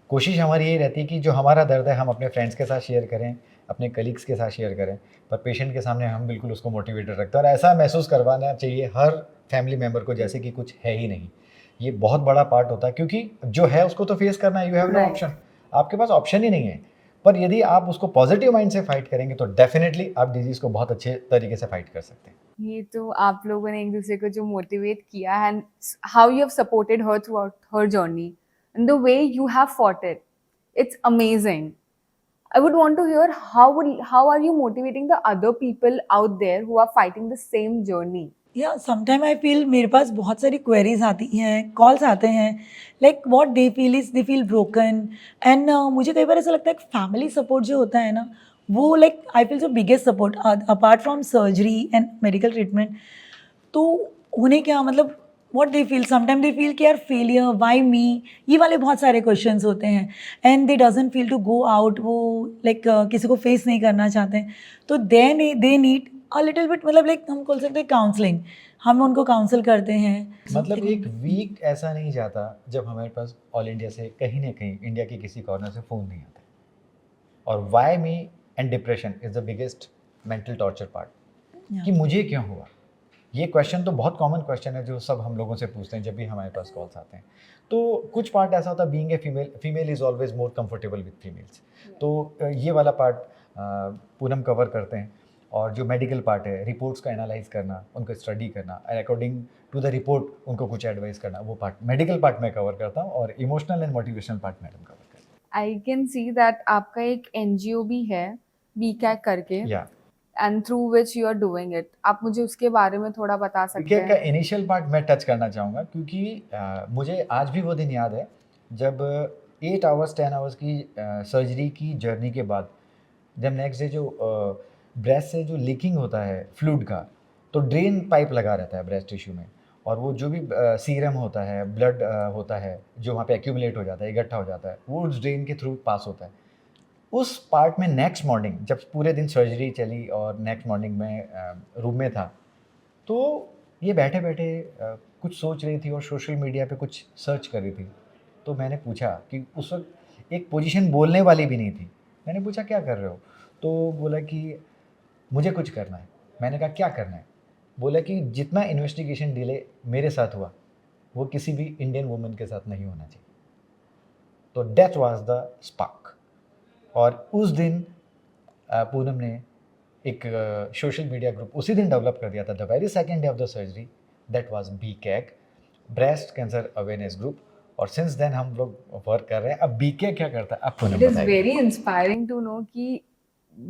कोशिश हमारी यही रहती है कि जो हमारा दर्द है हम अपने फ्रेंड्स के साथ शेयर करें, अपने कलीग्स के साथ शेयर करें, पर पेशेंट के सामने हम बिल्कुल उसको मोटिवेटेड रखते हैं, और ऐसा महसूस करवाना चाहिए हर फैमिली मेम्बर को जैसे कि कुछ है ही नहीं। ये बहुत बड़ा पार्ट होता है, क्योंकि जो है उसको तो फेस करना है, you have no Right. Option, आपके पास ऑप्शन ही नहीं है। पर यदि आप उसको पॉजिटिव माइंड से फाइट करेंगे तो डेफिनेटली आप डिजीज़ को बहुत अच्छे तरीके से फाइट कर सकते हैं। ये तो आप लोगों ने एक दूसरे को जो मोटिवेट किया, and how you have supported her through out her journey and the way you have fought it, it's amazing. I would want to hear how are you motivating the other people out there who are fighting the same journey? या समटाइम आई फील मेरे पास बहुत सारी क्वेरीज आती हैं, कॉल्स आते हैं, like what they feel is they feel broken. And मुझे कई बार ऐसा लगता है कि फैमिली सपोर्ट जो होता है ना, वो लाइक आई फील जो biggest support apart from surgery and medical treatment. तो उन्हें क्या मतलब what they feel, sometime they feel कि यार फेलियर, व्हाई मी, ये वाले बहुत सारे क्वेश्चंस होते हैं, and they doesn't feel to go out, वो लाइक किसी को फेस नहीं करना चाहते हैं। तो they need a little bit, मतलब लाइक हम बोल सकते हैं काउंसलिंग, हम उनको काउंसल करते हैं। मतलब एक वीक ऐसा नहीं जाता जब हमारे पास ऑल इंडिया से कहीं ना कहीं, इंडिया के किसी कॉर्नर से फ़ोन नहीं आता। और why me and depression is the biggest mental torture part, कि मुझे क्यों हुआ। ये क्वेश्चन तो बहुत कॉमन क्वेश्चन है जो सब हम लोगों से पूछते हैं जब भी हमारे पास कॉल्स आते हैं। तो कुछ पार्ट ऐसा होता है, being a female is always more comfortable with females, तो ये वाला पार्ट पूनम कवर करते हैं। और जो मेडिकल पार्ट है, रिपोर्ट्स का एनालाइज करना, उनको स्टडी करना, अकॉर्डिंग टू द रिपोर्ट उनको कुछ एडवाइस करना, वो पार्ट मेडिकल पार्ट मैं कवर करता हूँ, और emotional and motivational part madam cover करते I can see that आपका एक NGO भी है, BCAC करके, हैं। या and through which you are doing it. आप मुझे उसके बारे में थोड़ा बता सकते क्रिकेट का हैं? इनिशियल पार्ट मैं टच करना चाहूँगा, क्योंकि मुझे आज भी वो दिन याद है जब 8 आवर्स 10 आवर्स की सर्जरी की जर्नी के बाद, जब नेक्स्ट डे जो ब्रेस्ट से जो लीकिंग होता है फ्लूइड का, तो ड्रेन पाइप लगा रहता है ब्रेस्ट टिश्यू में, और वो जो भी सीरम होता है, ब्लड होता है जो वहाँ पे एक्यूमुलेट हो जाता है, इकट्ठा हो जाता है, वो उस ड्रेन के थ्रू पास होता है। उस पार्ट में नेक्स्ट मॉर्निंग जब पूरे दिन सर्जरी चली और नेक्स्ट मॉर्निंग में रूम में था, तो ये बैठे बैठे कुछ सोच रही थी और सोशल मीडिया पे कुछ सर्च कर रही थी। तो मैंने पूछा कि उस वक्त एक पोजीशन बोलने वाली भी नहीं थी। मैंने पूछा क्या कर रहे हो? तो बोला कि मुझे कुछ करना है। मैंने कहा क्या करना है? बोला कि जितना इन्वेस्टिगेशन डिले मेरे साथ हुआ वो किसी भी इंडियन वुमेन के साथ नहीं होना चाहिए। तो डेथ वाज द स्पार्क। और उस दिन पूनम ने एक सोशल मीडिया ग्रुप उसी दिन डेवलप कर दिया था, the very second day of the surgery, that was BCAG, breast cancer awareness group. और सिंस देन हम लोग वर्क कर रहे हैं। अब BCAG क्या करता है, आप पूनम It is बताइए। very inspiring to know कि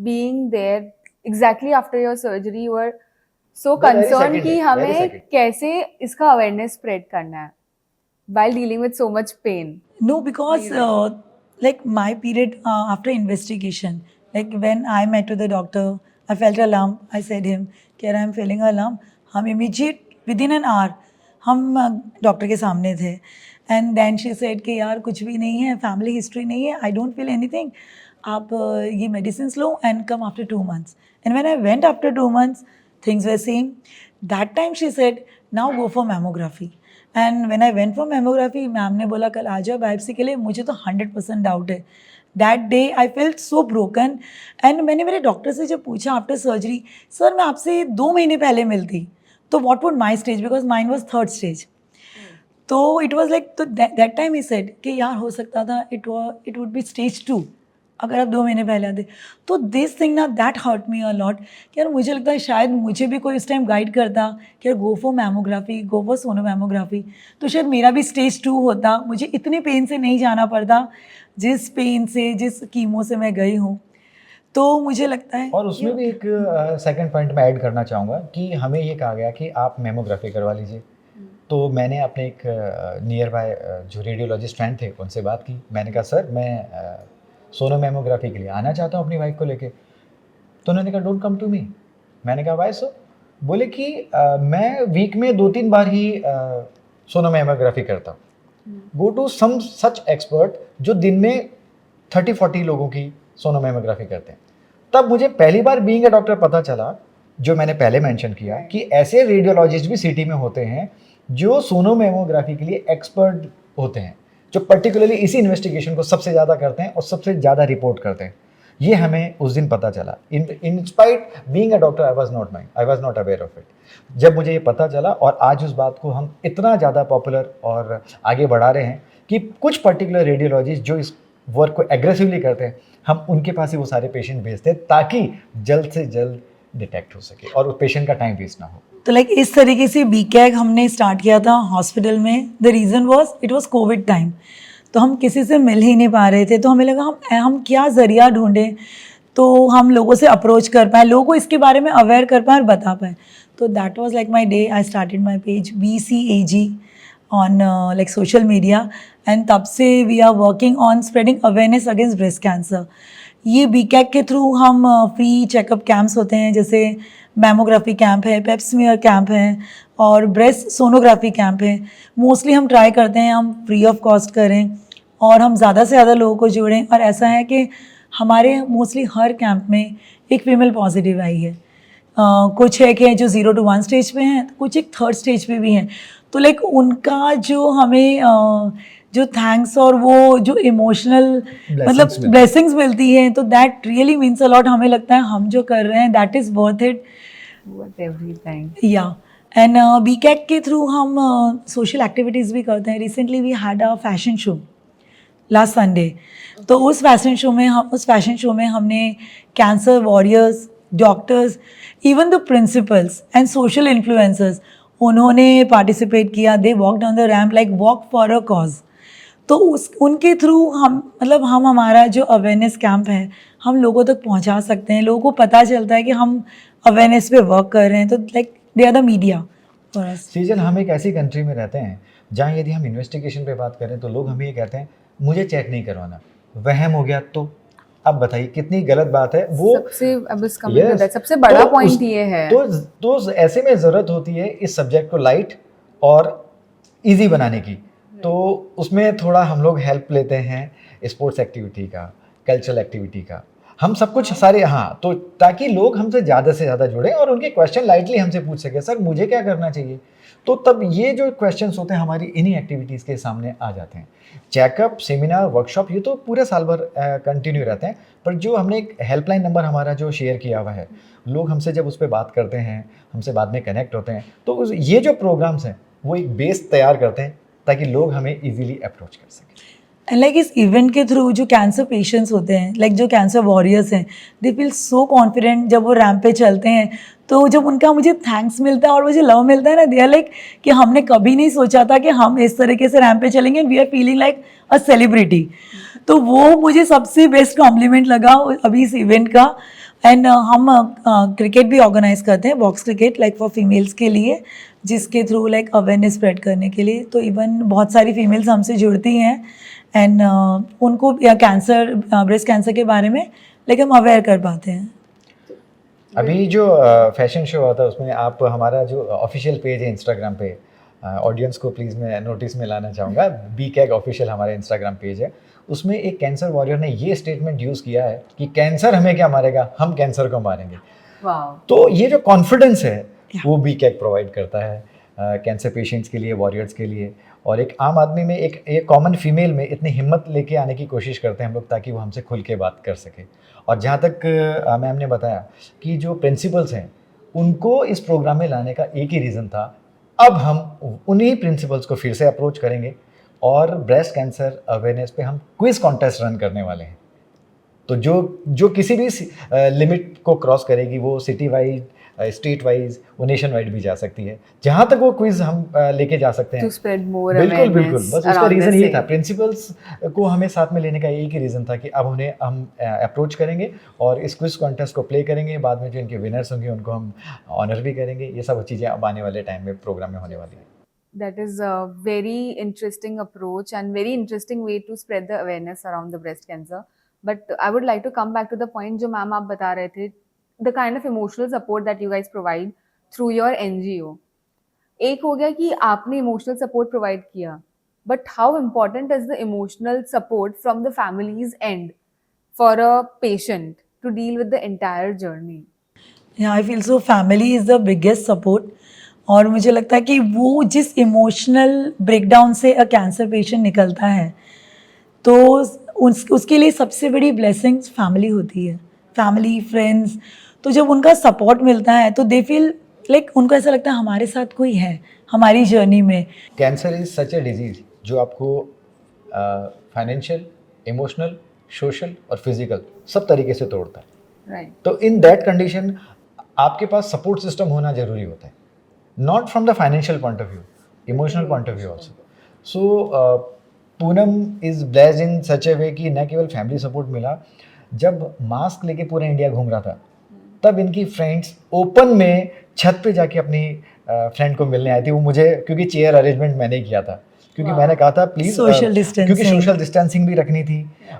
being there exactly after your surgery you were so The very concerned second कि day, very हमें second. कैसे इसका awareness spread करना है while dealing with so much pain. No, because like my period after investigation, like when I met to the doctor, I felt a lump. I said him, "Kya I am feeling a lump." हम immediate within an hour हम डॉक्टर के सामने थे एंड देन शी सेड कि यार कुछ भी नहीं है, फैमिली हिस्ट्री नहीं है, आई डोंट फील एनीथिंग, आप ये medicine low and come after 2 months. And when I went after 2 months things were same. That time she said now go for mammography. And when I went for mammography, ma'am ने बोला कल आ जाओ बायोप्सी के लिए। मुझे तो 100% डाउट है। That day I felt so broken and मैंने मेरे डॉक्टर से जब पूछा आफ्टर सर्जरी, सर मैं आपसे 2 महीने पहले मिलती तो what would my stage, because mine was 3rd stage. तो इट वॉज लाइक, तो दैट टाइम ही सेड कि यार हो सकता था इट वुड बी stage 2 अगर आप 2 महीने पहले आते। तो दिस थिंग ना that hurt me a lot कि यार मुझे लगता है शायद मुझे भी कोई उस टाइम गाइड करता कि यार go for mammography, go for sonomammography, तो शायद मेरा भी stage 2 होता, मुझे इतने पेन से नहीं जाना पड़ता जिस पेन से, जिस कीमो से मैं गई हूँ। तो मुझे लगता है और उसमें भी एक सेकंड पॉइंट मैं ऐड करना चाहूँगा कि हमें ये कहा गया कि आप मेमोग्राफी करवा लीजिए। तो मैंने अपने एक नियर बाय जो रेडियोलॉजिस्ट फ्रेंड थे उनसे बात की। मैंने कहा सर मैं सोनोमैमोग्राफी के लिए आना चाहता हूँ अपनी वाइफ को लेके। तो उन्होंने कहा डोंट कम टू मी। मैंने कहा वाई सो? बोले कि मैं वीक में 2-3 बार ही सोनोमैमोग्राफी करता हूँ। Go to some such expert जो दिन में 30-40 लोगों की सोनोमैमोग्राफी करते हैं। तब मुझे पहली बार बीइंग अ डॉक्टर पता चला, जो मैंने पहले मेंशन किया, कि ऐसे रेडियोलॉजिस्ट भी सिटी में होते हैं जो सोनोमैमोग्राफी के लिए एक्सपर्ट होते हैं, जो पर्टिकुलरली इसी इन्वेस्टिगेशन को सबसे ज़्यादा करते हैं और सबसे ज़्यादा रिपोर्ट करते हैं। ये हमें उस दिन पता चला। In spite being a doctor I was not aware of it. जब मुझे ये पता चला, और आज उस बात को हम इतना ज़्यादा पॉपुलर और आगे बढ़ा रहे हैं कि कुछ पर्टिकुलर रेडियोलॉजिस्ट जो इस वर्क को एग्रेसिवली करते हैं, हम उनके पास ही वो सारे पेशेंट भेजते हैं ताकि जल्द से जल्द डिटेक्ट हो सके और उस पेशेंट का टाइम वेस्ट ना हो। तो लाइक इस तरीके से BCAG हमने स्टार्ट किया था हॉस्पिटल में। The reason was it was Covid time, तो हम किसी से मिल ही नहीं पा रहे थे। तो हमें लगा हम क्या ज़रिया ढूंढें तो हम लोगों से अप्रोच कर पाएँ, लोगों को इसके बारे में अवेयर कर पाएँ और बता पाएँ। तो that was like my day. I started my page BCAG on like social media and तब से we are working on spreading awareness against breast cancer. ये BCAG के थ्रू हम फ्री चेकअप कैंप्स होते हैं, जैसे मैमोग्राफी कैंप है, पेप्समियर कैंप है और ब्रेस्ट सोनोग्राफी कैंप है। मोस्टली हम ट्राई करते हैं हम फ्री ऑफ कॉस्ट करें और हम ज़्यादा से ज़्यादा लोगों को जोड़ें। और ऐसा है कि हमारे मोस्टली हर कैंप में एक फीमेल पॉजिटिव आई है। कुछ है कि जो 0 to 1 स्टेज पे हैं, कुछ एक 3rd स्टेज पे भी हैं। तो लाइक उनका जो हमें जो थैंक्स और वो जो इमोशनल मतलब ब्लेसिंग्स मिलती हैं, तो that really means a lot. हमें लगता है हम जो कर रहे हैं that is worth it. Worth everything. Yeah and BCAG के थ्रू हम सोशल एक्टिविटीज़ भी करते हैं। Recently we had a fashion show last Sunday. तो उस फैशन शो में हमने cancer warriors, doctors, even the principals and social influencers, उन्होंने पार्टिसिपेट किया। They walked on the ramp like walk for a cause. तो उनके थ्रू हम हमारा जो अवेयरनेस कैंप है हम लोगों तक पहुंचा सकते हैं। लोगों को पता चलता है कि हम अवेयरनेस पे वर्क कर रहे हैं। तो like they are the media for us. Season, हम एक ऐसी कंट्री में रहते हैं जहाँ यदि हम इन्वेस्टिगेशन पे बात करें तो लोग हमें ये कहते हैं मुझे चेक नहीं करवाना, वहम हो गया। तो अब बताइए कितनी गलत बात है वो। सबसे अब इस Yes. coming with that, सबसे बड़ा तो पॉइंट ये है। तो ऐसे में ज़रूरत होती है इस सब्जेक्ट को लाइट और इजी बनाने की। तो उसमें थोड़ा हम लोग हेल्प लेते हैं स्पोर्ट्स एक्टिविटी का, कल्चरल एक्टिविटी का, हम सब कुछ सारे, हाँ, तो ताकि लोग हमसे ज़्यादा से ज़्यादा जुड़े और उनके क्वेश्चन लाइटली हमसे पूछ सके, सर मुझे क्या करना चाहिए। तो तब ये जो क्वेश्चंस होते हैं हमारी इन्हीं एक्टिविटीज़ के सामने आ जाते हैं। चेकअप, सेमिनार, वर्कशॉप ये तो पूरे साल भर कंटिन्यू रहते हैं, पर जो हमने एक हेल्पलाइन नंबर हमारा जो शेयर किया हुआ है, लोग हमसे जब उस पर बात करते हैं, हमसे बाद में कनेक्ट होते हैं, तो ये जो प्रोग्राम्स हैं वो एक बेस तैयार करते हैं ताकि लोग हमें ईजिली अप्रोच कर सकें। एंड लाइक इस इवेंट के थ्रू जो कैंसर पेशेंट्स होते हैं, लाइक जो कैंसर वॉरियर्स हैं, दे फील सो कॉन्फिडेंट जब वो रैम्प पे चलते हैं। तो जब उनका मुझे थैंक्स मिलता है और मुझे लव मिलता है ना, दे आर लाइक कि हमने कभी नहीं सोचा था कि हम इस तरीके से रैम्प पे चलेंगे, we are feeling like a celebrity. तो वो मुझे सबसे बेस्ट कॉम्प्लीमेंट लगा अभी इस इवेंट का। एंड हम क्रिकेट भी ऑर्गेनाइज करते हैं, box cricket like for females के लिए, जिसके थ्रू लाइक अवेयरनेस स्प्रेड करने के लिए। तो इवन बहुत सारी फीमेल्स हमसे जुड़ती हैं एंड उनको कैंसर, ब्रेस्ट कैंसर के बारे में लाइक हम अवेयर कर पाते हैं। अभी जो फैशन शो हुआ था उसमें आप हमारा जो ऑफिशियल पेज है इंस्टाग्राम पे, ऑडियंस को प्लीज़ मैं नोटिस में लाना चाहूँगा, BCAG ऑफिशियल हमारा इंस्टाग्राम पेज है, उसमें एक कैंसर वॉरियर ने ये स्टेटमेंट यूज़ किया है कि कैंसर हमें क्या मारेगा, हम कैंसर को मारेंगे। वाओ। तो ये जो कॉन्फिडेंस है वो BCAG प्रोवाइड करता है कैंसर पेशेंट्स के लिए, वॉरियर्स के लिए, और एक आम आदमी में, एक कॉमन फीमेल में इतनी हिम्मत लेके आने की कोशिश करते हैं हम लोग ताकि वो हमसे खुल के बात कर सके। और जहाँ तक मैम ने बताया कि जो प्रिंसिपल्स हैं उनको इस प्रोग्राम में लाने का एक ही रीज़न था, अब हम उन्हीं प्रिंसिपल्स को फिर से अप्रोच करेंगे और ब्रेस्ट कैंसर अवेयरनेस पे हम क्विज कॉन्टेस्ट रन करने वाले हैं। तो जो किसी भी लिमिट को क्रॉस करेगी वो सिटी वाइज, स्टेट वाइज, वो नेशन वाइड भी जा सकती है, जहाँ तक वो क्विज हम लेके जा सकते हैं To spread more बिल्कुल awareness बिल्कुल, बस उसका around रीज़न the ये था, same. प्रिंसिपल्स को हमें साथ में लेने का एक ही रीज़न था कि अब उन्हें हम अप्रोच करेंगे और इस क्विज कॉन्टेस्ट को प्ले करेंगे, बाद में जो इनके विनर्स होंगे उनको हम ऑनर भी करेंगे। ये सब चीज़ें अब आने वाले टाइम में प्रोग्राम में होने वाली है। That is a very interesting approach and very interesting way to spread the awareness around the breast cancer. But I would like to come back to the point जो मैम आप बता रहे थे, the kind of emotional support that you guys provide through your NGO. एक हो गया कि आपने emotional support provide किया, but how important is the emotional support from the family's end for a patient to deal with the entire journey? Yeah, I feel so family is the biggest support. और मुझे लगता है कि वो जिस इमोशनल ब्रेकडाउन से अ कैंसर पेशेंट निकलता है, तो उसके लिए सबसे बड़ी ब्लेसिंग्स फैमिली होती है, फैमिली, फ्रेंड्स। तो जब उनका सपोर्ट मिलता है तो दे फील लाइक उनको ऐसा लगता है हमारे साथ कोई है हमारी जर्नी में। Cancer is such a disease जो आपको फाइनेंशियल, इमोशनल, सोशल और फिजिकल सब तरीके से तोड़ता है। Right. तो इन दैट कंडीशन आपके पास सपोर्ट सिस्टम होना जरूरी होता है, not from the financial point of view, emotional point of view also. So Poonam is blessed in such a way कि न केवल फैमिली सपोर्ट मिला, जब मास्क लेके पूरा इंडिया घूम रहा था तब इनकी फ्रेंड्स ओपन में छत पे जाके अपनी फ्रेंड को मिलने आई थी। वो मुझे, क्योंकि चेयर अरेंजमेंट मैंने ही किया था, क्योंकि मैंने कहा था प्लीज Social distancing. क्योंकि सोशल डिस्टेंसिंग भी रखनी थी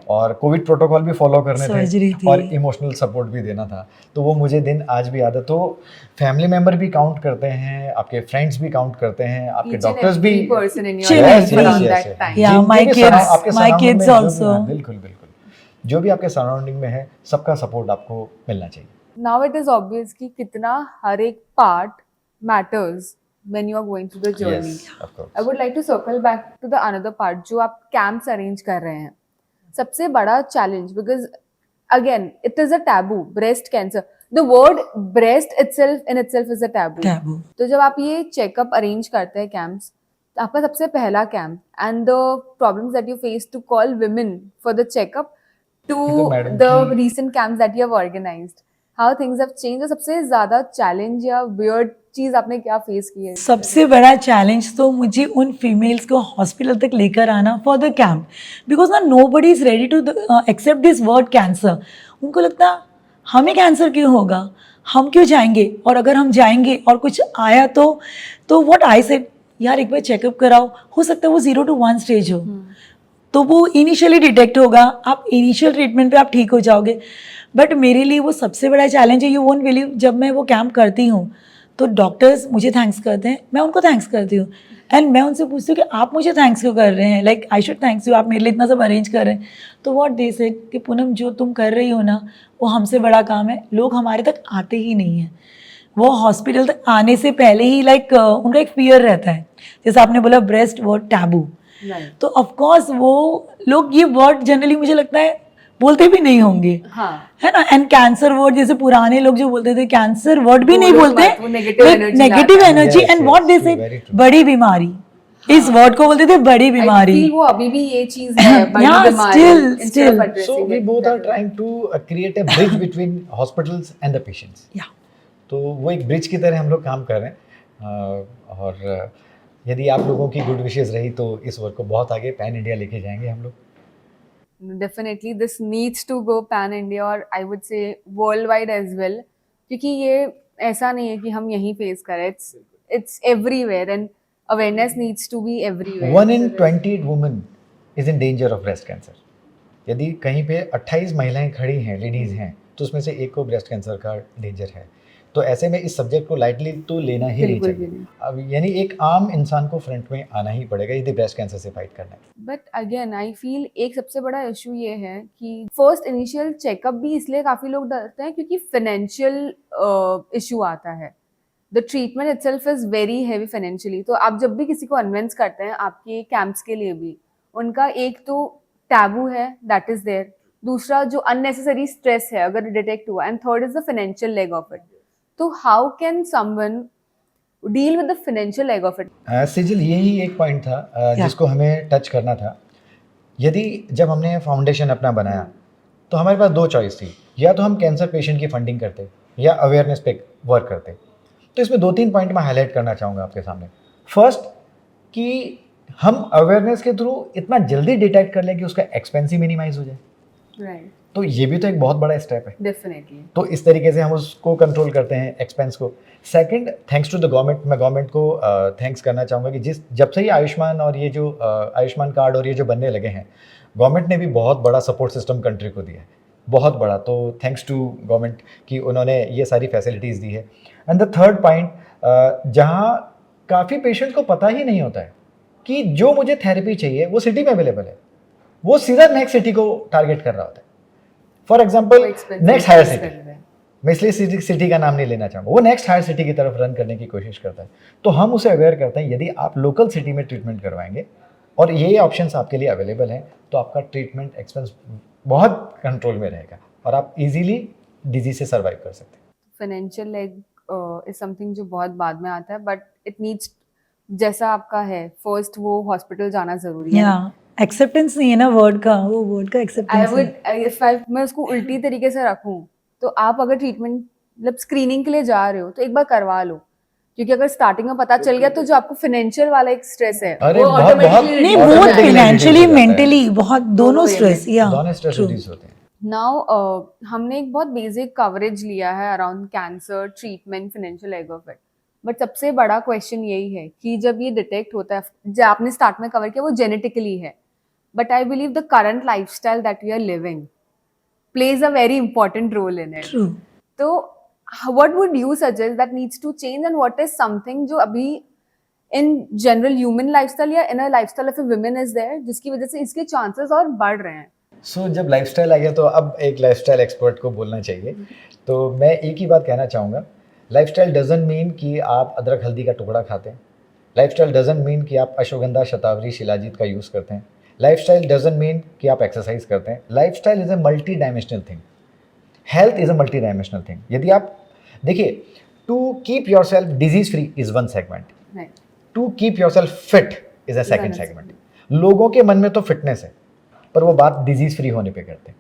और कोविड प्रोटोकॉल भी फॉलो करने Surgery थे थी। और इमोशनल सपोर्ट भी देना था। तो वो मुझे दिन आज भी याद है। तो फैमिली मेंबर भी काउंट करते हैं, आपके फ्रेंड्स भी काउंट करते हैं, आपके Each and डॉक्टर्स भी। every person in your Yes, life yes, around yes, that yes. time. Yeah, my जिनके भी kids- आपके my surrounding kids में जो भी also. हैं, बिल्कुल बिल्कुल, जो भी आपके सराउंडिंग में है सबका सपोर्ट आपको मिलना चाहिए। Now it is obvious कि कितना हर एक part matters when you are going through the journey. Yes, of course. I would like to circle back to the another part जो आप camps arrange कर रहे हैं। सबसे बड़ा challenge, because again it is a taboo, breast cancer. The word breast itself in itself is a taboo. Taboo. तो जब आप ये checkup arrange करते हैं camps, आपका सबसे पहला camp and the problems that you face to call women for the checkup to ये तो madam the की- recent camps that you have organized, how things have changed, और सबसे ज्यादा challenge या weird चीज आपने क्या फेस की है? सबसे बड़ा चैलेंज तो मुझे उन फीमेल्स को हॉस्पिटल तक लेकर आना फॉर द कैंप, बिकॉज ना nobody is ready to accept this word cancer. उनको लगता हमें कैंसर क्यों होगा, हम क्यों जाएंगे, और अगर हम जाएंगे और कुछ आया तो व्हाट आई सेड, यार एक बार चेकअप कराओ, हो सकता है वो 0 to 1 स्टेज हो, तो वो इनिशियली डिटेक्ट होगा, आप इनिशियल ट्रीटमेंट पे आप ठीक हो जाओगे। बट मेरे लिए वो सबसे बड़ा चैलेंज है। यू वोंट बिलीव, जब मैं वो कैंप करती हूँ तो डॉक्टर्स मुझे थैंक्स करते हैं, मैं उनको थैंक्स करती हूँ एंड मैं उनसे पूछती हूँ कि आप मुझे थैंक्स क्यों कर रहे हैं, like I should thanks you, आप मेरे लिए इतना सब अरेंज कर रहे हैं. तो व्हाट दे सेड कि पूनम जो तुम कर रही हो ना वो हमसे बड़ा काम है, लोग हमारे तक आते ही नहीं हैं. वो हॉस्पिटल तक आने से पहले ही लाइक उनका एक फियर रहता है. जैसे आपने बोला ब्रेस्ट वर्ड टैबू, राइट. तो ऑफ कोर्स वो लोग ये वर्ड जनरली मुझे लगता है बोलते भी नहीं होंगे, हाँ. है ना. एंड कैंसर वर्ड जैसे पुराने लोग जो बोलते थे कैंसर वर्ड भी नहीं बोलो बोलते, मत, वो negative energy नेगेटिव लाता है. Energy. Yes, and yes, what they true, very से true. बड़ी बीमारी, इस वर्ड को बोलते थे बड़ी I बीमारी. feel वो अभी भी ये चीज है, बड़ी Yeah, बीमारी, still, instead still. of addressing So we it both are that way. trying to create a bridge between hospitals and the patients. Yeah. तो वो एक ब्रिज की तरह हम लोग काम कर रहे हैं. और यदि आप लोगों की गुड विशेस रही तो इस वर्क को बहुत आगे पैन इंडिया लेके जाएंगे हम लोग. Definitely this needs to go pan India और I would say worldwide as well, क्योंकि ये ऐसा नहीं है कि हम यहीं फेस करें, it's everywhere and awareness needs to be everywhere. 1 in 20 women is in danger of breast cancer. यदि कहीं पे 28 महिलाएं खड़ी हैं, लेडीज हैं, तो उसमें से एक को ब्रेस्ट कैंसर का डेंजर है. तो ऐसे में इस सब्जेक्ट को लाइटली तो लेना ही नहीं बिल्कुल भी चाहिए. नहीं. अब यानी एक आम इंसान को फ्रंट में आना ही पड़ेगा यदि ब्रेस्ट कैंसर से फाइट करना है. बट अगेन आई फील एक सबसे बड़ा इशू ये है कि फर्स्ट इनिशियल चेकअप भी इसलिए काफ़ी लोग डरते हैं क्योंकि फाइनेंशियल इशू आता है. The treatment itself is very heavy financially. तो आप जब भी किसी को कन्विंस करते हैं आपके कैंप्स के लिए भी, उनका एक तो टैबू है दैट इज़ देयर, दूसरा जो अननेसेसरी स्ट्रेस है अगर डिटेक्ट हुआ, and third is the financial leg of it. तो how can someone deal with the financial leg of it? सिजिल यही एक पॉइंट था जिसको हमें टच करना था. यदि जब हमने फाउंडेशन अपना बनाया तो हमारे पास 2 चॉइस थी, या तो हम कैंसर पेशेंट की फंडिंग करते या अवेयरनेस पे वर्क करते. तो इसमें 2-3 पॉइंट मैं हाईलाइट करना चाहूँगा आपके सामने. फर्स्ट कि हम अवेयरनेस के थ्रू इतना जल्दी डिटेक्ट कर लें कि उसका एक्सपेंस ही मिनिमाइज हो जाए. राइट. तो ये भी तो एक बहुत बड़ा स्टेप है. डेफिनेटली. तो इस तरीके से हम उसको कंट्रोल करते हैं एक्सपेंस को. Second, thanks to the government, मैं गवर्नमेंट को थैंक्स करना चाहूँगा कि जब से ये आयुष्मान और ये जो आयुष्मान कार्ड और ये जो बनने लगे हैं, गवर्नमेंट ने भी बहुत बड़ा सपोर्ट सिस्टम कंट्री को दिया है, बहुत बड़ा. तो थैंक्स टू गवर्नमेंट कि उन्होंने ये सारी फैसिलिटीज़ दी है. एंड द थर्ड पॉइंट, जहाँ काफ़ी पेशेंट को पता ही नहीं होता है कि जो मुझे थेरेपी चाहिए वो सिटी में अवेलेबल है, वो सीधा नेक्स्ट सिटी को टारगेट कर रहा होता है. For example next higher city, मैं इसलिए सिटी का नाम नहीं लेना चाहूँगा, वो नेक्स्ट हायर सिटी की तरफ रन करने की कोशिश करता है. तो हम उसे अवेयर करते हैं यदि आप लोकल सिटी में ट्रीटमेंट करवाएंगे और ये ऑप्शंस आपके लिए अवेलेबल हैं तो आपका ट्रीटमेंट एक्सपेंस बहुत कंट्रोल में रहेगा और आप इजीली डिजीज से सर्वाइव कर सकते हैं. फाइनेंशियल लेग इज समथिंग जो बहुत बाद में आता है, बट इट नीड्स, जैसा आपका है, फर्स्ट वो हॉस्पिटल जाना जरूरी है. या एक्सेप्टेंस नहीं है ना वर्ड का, वो वर्ड का आई एक्सेप्टेंस वुड, है. इफ आई मैं उसको उल्टी तरीके से रखूं तो आप अगर ट्रीटमेंट मतलब स्क्रीनिंग के लिए जा रहे हो तो एक बार करवा लो, क्योंकि अगर स्टार्टिंग में पता चल गया तो जो आपको फाइनेंशियल वाला एक स्ट्रेस है अरे वो बहुत- automatically बहुत- reduce नहीं, हो बोथ जाता है. फाइनेंशियली reduce हो जाता है. मेंटली बहुत दोनों दोनों way स्ट्रेस. या दोनों स्ट्रेस true. रिड्यूस होते हैं. नाउ हमने एक बहुत बेसिक कवरेज लिया है around cancer treatment, financial leg of it, but सबसे बड़ा क्वेश्चन यही है कि जब ये डिटेक्ट होता है, जो आपने स्टार्ट में कवर किया वो जेनेटिकली है, but I believe the current lifestyle that we are living plays a very important role in it. True. तो what would you suggest that needs to change, and what is something जो अभी in general human lifestyle या in a lifestyle of a women is there जिसकी वजह से इसके chances और बढ़ रहे हैं? सो जब लाइफस्टाइल आ गया तो अब एक लाइफस्टाइल एक्सपर्ट को बोलना चाहिए. तो मैं एक ही बात कहना चाहूँगा, लाइफस्टाइल डजंट मीन कि आप अदरक हल्दी का टुकड़ा खाते हैं. लाइफस्टाइल डजंट मीन कि आप अश्वगंधा, शतावरी, शिलाजीत का यूज़ करते हैं. लाइफस्टाइल डजंट मीन कि आप एक्सरसाइज करते हैं. Lifestyle is a multi dimensional thing. Health is a multi dimensional thing. यदि आप देखिए, to keep yourself disease free is one segment, Right. To keep yourself fit is a second Another segment. लोगों के मन में तो फिटनेस है पर वो बात डिजीज फ्री होने पे करते हैं.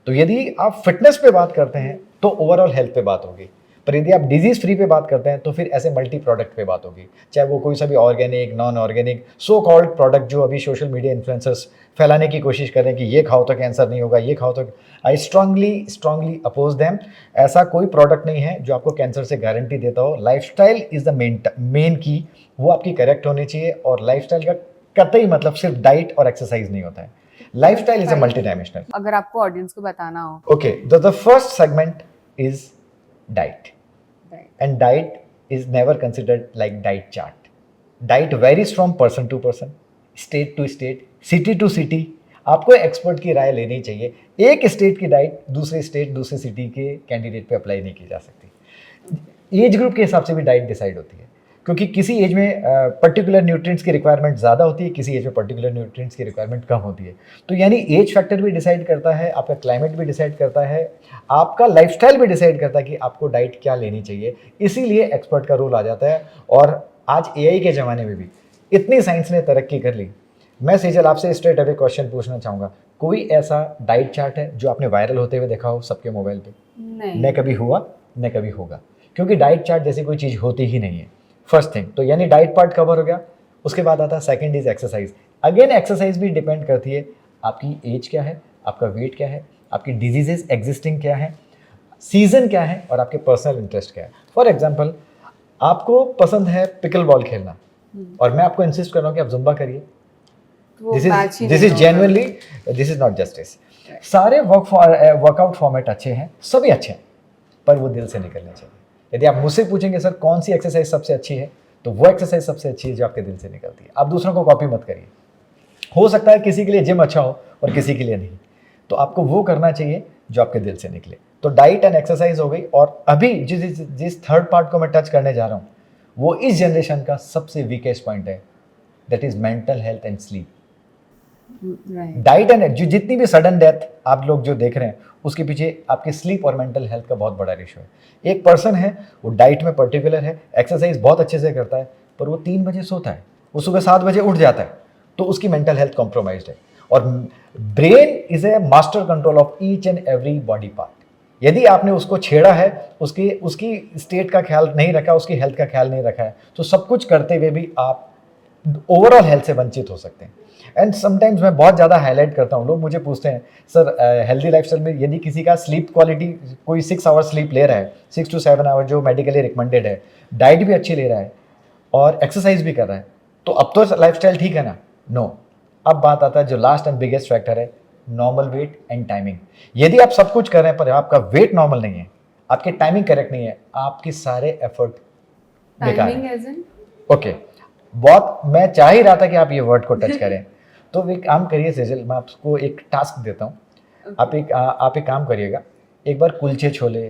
तो यदि आप फिटनेस पे बात करते हैं तो ओवरऑल हेल्थ पे बात होगी, पर यदि आप डिजीज फ्री पे बात करते हैं तो फिर ऐसे मल्टी प्रोडक्ट पे बात होगी, चाहे वो कोई सा भी organic, non organic, so called product जो अभी सोशल मीडिया इन्फ्लुएंसर्स फैलाने की कोशिश कर रहे हैं कि ये खाओ तो कैंसर नहीं होगा, ये खाओ तो. I strongly oppose them. ऐसा कोई प्रोडक्ट नहीं है जो आपको कैंसर से गारंटी देता हो. लाइफस्टाइल इज़ द मेन की, वो आपकी करेक्ट होनी चाहिए. और लाइफस्टाइल का कतई मतलब सिर्फ डाइट और एक्सरसाइज नहीं होता है. Lifestyle is a multi dimensional. अगर आपको ऑडियंस को बताना हो. Okay, the first segment is diet. Right. And diet is never considered like diet chart. Diet varies from person to person, state to state, city to city. आपको एक्सपर्ट की राय लेनी चाहिए। एक स्टेट की डाइट दूसरे स्टेट दूसरे सिटी के कैंडिडेट पे अप्लाई नहीं की जा सकती। एज ग्रुप के हिसाब से भी डाइट डिसाइड होती है, क्योंकि किसी एज में पर्टिकुलर न्यूट्रिएंट्स की रिक्वायरमेंट ज़्यादा होती है, किसी एज में पर्टिकुलर न्यूट्रिएंट्स की रिक्वायरमेंट कम होती है। तो यानी एज फैक्टर भी डिसाइड करता है, आपका क्लाइमेट भी डिसाइड करता है, आपका लाइफस्टाइल भी डिसाइड करता है कि आपको डाइट क्या लेनी चाहिए। इसीलिए एक्सपर्ट का रोल आ जाता है। और आज एआई के ज़माने में भी इतनी साइंस ने तरक्की कर ली। मैं सेजल आपसे स्ट्रेट अवे क्वेश्चन पूछना चाहूँगा, कोई ऐसा डाइट चार्ट है जो आपने वायरल होते हुए देखा हो सबके मोबाइल पे? नहीं। न कभी हुआ न कभी होगा, क्योंकि डाइट चार्ट जैसी कोई चीज़ होती ही नहीं है। फर्स्ट थिंग तो यानी डाइट पार्ट कवर हो गया। उसके बाद आता है second is exercise. Again exercise भी डिपेंड करती है आपकी एज क्या है, आपका वेट क्या है, आपकी डिजीजेज एग्जिस्टिंग क्या है, सीजन क्या है और आपके पर्सनल इंटरेस्ट क्या है। फॉर एग्जाम्पल, आपको पसंद है पिकल बॉल खेलना और मैं आपको इंसिस्ट कर रहा हूँ कि आप जुम्बा करिए, वो दिस match ही इज नहीं होगा। Genuinely, this is not justice. सारे वर्कआउट फॉर्मेट अच्छे हैं, सभी अच्छे हैं, पर वो दिल से निकलने चाहिए। यदि आप मुझसे पूछेंगे सर कौन सी एक्सरसाइज सबसे अच्छी है, तो वो एक्सरसाइज सबसे अच्छी है जो आपके दिल से निकलती है। आप दूसरों को कॉपी मत करिए। हो सकता है किसी के लिए जिम अच्छा हो और किसी के लिए नहीं, तो आपको वो करना चाहिए जो आपके दिल से निकले। तो डाइट एंड एक्सरसाइज हो गई। और अभी जिस थर्ड पार्ट को मैं टच करने जा रहा हूँ वो इस जनरेशन का सबसे वीकेस्ट पॉइंट है, that is mental health and sleep. Right. Diet and जो जितनी भी सडन डेथ आप लोग जो देख रहे हैं उसके पीछे आपकी स्लीप और मेंटल हेल्थ का बहुत बड़ा रेशो है। एक पर्सन है वो डाइट में पर्टिकुलर है, एक्सरसाइज बहुत अच्छे से करता है, पर वो 3 बजे सोता है, वो सुबह 7 बजे उठ जाता है, तो उसकी मेंटल हेल्थ कॉम्प्रोमाइज्ड है। और brain is a master control of each and every body part. यदि आपने उसको छेड़ा है, उसकी स्टेट का ख्याल नहीं रखा, उसकी हेल्थ का ख्याल नहीं रखा है, तो सब कुछ करते हुए भी आप ओवरऑल हेल्थ से वंचित हो सकते हैं। एंड समटाइम्स मैं बहुत ज़्यादा हाईलाइट करता हूँ, लोग मुझे पूछते हैं सर हेल्दी लाइफस्टाइल में यदि किसी का स्लीप क्वालिटी, कोई 6 आवर स्लीप ले रहा है, 6 to 7 आवर जो मेडिकली रिकमेंडेड है, डाइट भी अच्छी ले रहा है और एक्सरसाइज भी कर रहा है, तो अब तो लाइफस्टाइल ठीक है ना? नो। अब बात आता है जो लास्ट एंड बिगेस्ट फैक्टर है, नॉर्मल वेट एंड टाइमिंग। यदि आप सब कुछ कर रहे हैं पर आपका वेट नॉर्मल नहीं है, आपकी टाइमिंग करेक्ट नहीं है, आपके सारे एफर्ट बेकार Timing हैं। as in? ओके, बहुत मैं चाह ही रहा था कि आप ये वर्ड को टच करें। तो एक काम करिए सेजल, मैं आपको एक टास्क देता हूँ। आप एक काम करिएगा, एक बार कुलचे छोले